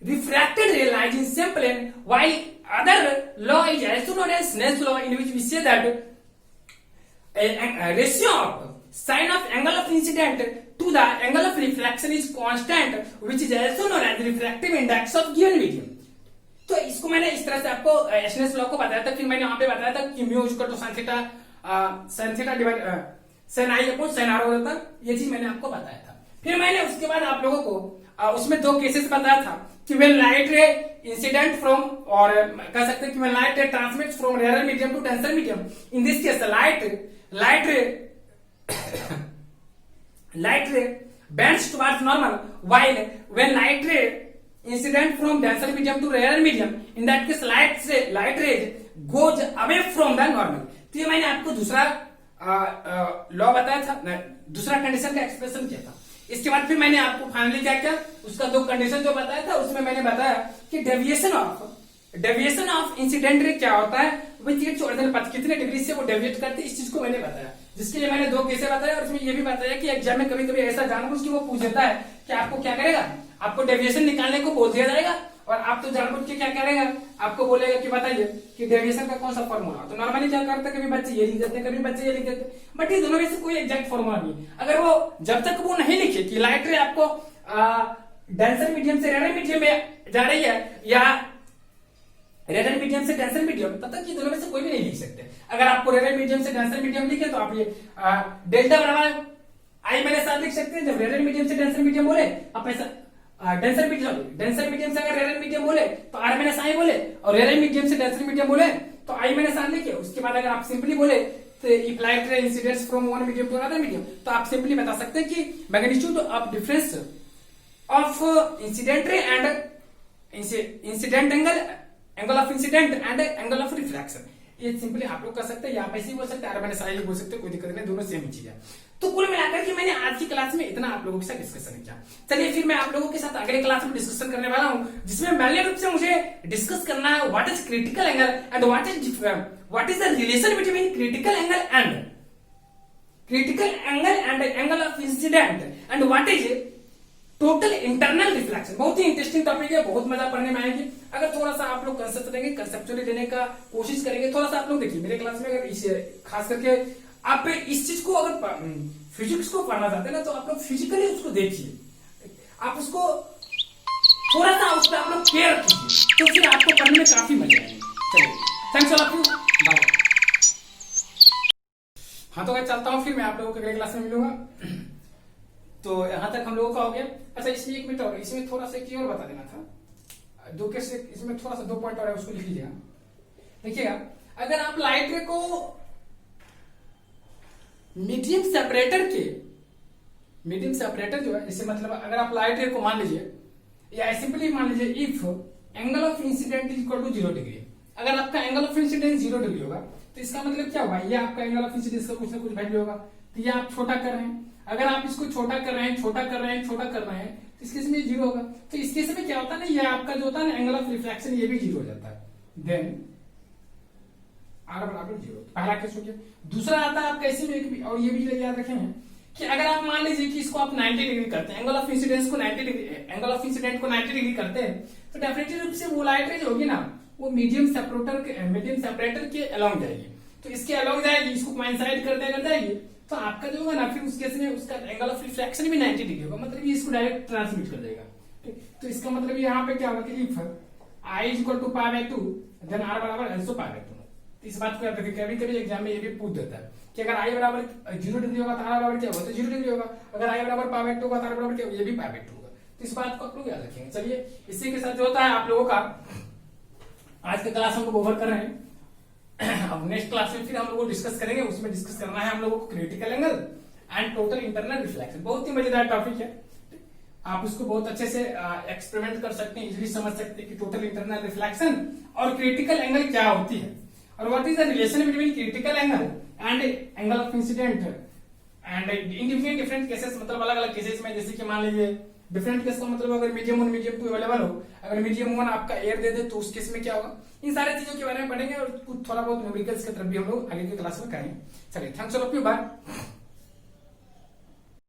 Speaker 1: refracted ray lies in same plane, while other law is also known as Snell's law, in which we say that a ratio of sin of angle of incident to the angle of refraction is constant, which is also known as refractive index of given medium. तो इसको मैंने इस तरह से आपको Snell's law को बताया था। फिर मैंने वहां पे बताया था कि mu equal to sin theta divide sin i upon sin r हो जाता है। ये चीज मैंने आपको बताया था। फिर मैंने उसके बाद आप लोगों को उसमें दो केसेस बताया था कि when light ray incident from, और कह सकते हैं कि when light ray transmits from rare medium to denser medium, in this case light ray bends towards normal, while when light ray incident from denser medium to rarer medium, in that case light ray goes away from the normal. तो ये मैंने आपको दूसरा law बताया था, दूसरा condition का expression किया था। इसके बाद फिर मैंने आपको फाइनली क्या किया, उसका दो कंडीशन जो बताया था उसमें मैंने बताया कि डेविएशन ऑफ इंसिडेंट रे क्या होता है, विच इट्स ओरिजिनल पाथ, कितने डिग्री से वो डेविएट करते हैं, इस चीज को मैंने बताया। जिसके लिए मैंने दो केसेस बताया, और उसमें ये भी बताया कि एग्जाम में कभी कभी ऐसा जानबूझ के वो पूछ देता है कि आपको क्या करेगा, आपको डेविएशन निकालने को बोल दिया जाएगा, और आप तो जानबूझ के क्या करेगा, आपको बोलेगा कि बताइए कि डेविएशन का कौन सा फॉर्मूला। तो नॉर्मली क्या करते हैं, कभी बच्चे ये लिख देते हैं, कभी बच्चे ये लिख देते हैं, बट ये दोनों में से कोई एग्जैक्ट फॉर्मूला नहीं। अगर वो जब तक वो नहीं लिखे कि लाइट रे आपको डेंसर मीडियम से रेयर मीडियम में जा रही है या रेयर मीडियम से डेंसर मीडियम, तब तक ये दोनों में से कोई भी नहीं लिख सकते। अगर आपको रेयर मीडियम से डेंसर मीडियम लिखे तो आप ये डेल्टा बराबर आई माइनस आर लिख सकते हैं। जब रेयर मीडियम से डेंसर मीडियम बोले आप ऐसा डेंसर मीडियम से अगर रेयर मीडियम बोले तो आर माइनस आई बोले, और रेयर मीडियम से डेंसर मीडियम बोले तो आई माइनस आर लिखे। उसके बाद अगर आप सिंपली बोले तो if light ray incidents from one medium to another medium, तो आप सिंपली बता सकते हैं कि magnitude of difference of incident ray and incident angle of incident and angle of reflection. ये सिंपली आप लोग कर सकते हैं, या आप ऐसे ही बोल सकते हैं, मैंने साइड बोल सकते हैं, कोई दिक्कत नहीं, दोनों सेम ही चीज है। तो कुल मिलाकर के मैंने आज की क्लास में इतना आप लोगों के साथ डिस्कशन किया। चलिए फिर मैं आप लोगों के साथ अगले क्लास में डिस्कशन करने वाला हूं, जिसमें मेनली रूप से मुझे डिस्कस करना है what is critical angle and what is the relation between critical angle and angle of incident and what is total internal reflection. बहुत ही इंटरेस्टिंग टॉपिक है, बहुत मजा पढ़ने में आएगी अगर थोड़ा सा आप लोग कंसेप्ट देंगे, कंसेप्चुअली देने का कोशिश करेंगे। थोड़ा सा आप लोग देखिए मेरे क्लास में, अगर खास करके आप इस चीज को अगर फिजिक्स को पढ़ना चाहते हैं ना, तो आप लोग फिजिकली उसको देखिए, आप उसको थोड़ा सा उस पर आप लोग केयर कीजिए, तो फिर आपको पढ़ने में काफी मजा आएगी। चलिए thanks all of you, bye. हाँ तो मैं चलता हूँ, फिर मैं आप लोगों को अगले क्लास में मिलूंगा। तो यहां तक हम लोगों का हो गया। अच्छा इसमें एक मिनट और, इसमें थोड़ा सा की और बता देना था, दो कैसे इसमें थोड़ा सा 2 पॉइंट और है, उसको लिख लीजिएगा। देखिएगा अगर आप लाइट रे को मीडियम सेपरेटर जो है, इससे मतलब अगर आप लाइट रे को मान लीजिए, या सिंपली मान लीजिए if angle of incident is equal to 0 degree, अगर आपका एंगल ऑफ इंसिडेंस 0 डिग्री होगा तो इसका मतलब क्या हुआ, ये आपका एंगल ऑफ इंसिडेंस का कुछ ना कुछ वैल्यू होगा, तो ये आप छोटा कर रहे हैं। अगर आप इसको छोटा कर रहे हैं तो इस केस में 0 होगा। तो इस केस में क्या होता है ना, ये आपका जो होता है ना एंगल ऑफ रिफ्लेक्शन, ये भी 0 हो जाता है। देन R बराबर 0, पहला केस हो गया। दूसरा आता है आपका ऐसे में, और ये भी याद रखें कि अगर आप मान लीजिए कि इसको आप 90 डिग्री करते हैं, एंगल ऑफ इंसिडेंट को 90 डिग्री करते हैं, तो डेफिनेटली रूप से वो लाइट रे जो होगी ना, वो मीडियम सेपरेटर के अलोंग जाएगी। तो इसके अलोंग जाएगी, इसको कोइंसाइड कर जाएगी, तो आपका जो होगा ना, फिर उस केस में उसका एंगल ऑफ रिफ्लेक्शन भी 90 डिग्री होगा, मतलब ये इसको डायरेक्ट ट्रांसमिट कर देगा। ठीक, तो इसका मतलब यहाँ पे क्या होगा कि if I is equal to π/2 then R बराबर also π/2। इस बात को याद रखिए, कभी कभी एग्जाम में ये भी पूछ देता है कि अगर I बराबर 0 डिग्री होगा तो R बराबर क्या होगा, तो 0 डिग्री होगा। अगर I बराबर π/2 होगा तो R बराबर क्या होगा, ये भी π/2 होगा। तो इस बात को आप लोग याद रखेंगे। चलिए इसी के साथ जो होता है आप लोगों का आज का क्लास हम लोग ओवर कर रहे हैं। अब नेक्स्ट क्लास में फिर हम लोग को डिस्कस करेंगे, उसमें डिस्कस करना है हम लोगों को critical angle and total internal reflection. बहुत ही मजेदार टॉपिक है, आप उसको बहुत अच्छे से एक्सपेरिमेंट कर सकते हैं, इजीली समझ सकते हैं कि टोटल इंटरनल रिफ्लेक्शन और क्रिटिकल एंगल क्या होती है, और what is the relation between critical angle and angle of incident and in different cases, मतलब अलग अलग केसेस में। जैसे कि मान लीजिए डिफरेंट केस का मतलब अगर मीडियम 1 मीडियम 2 अवेलेबल हो, अगर मीडियम 1 आपका एयर दे दे तो उस केस में क्या होगा, इन सारी चीजों के बारे में पढ़ेंगे, और कुछ थोड़ा बहुत न्यूमेरिकल्स की तरफ भी हम लोग आगे की क्लास में करेंगे। चलिए thanks all of you, bye.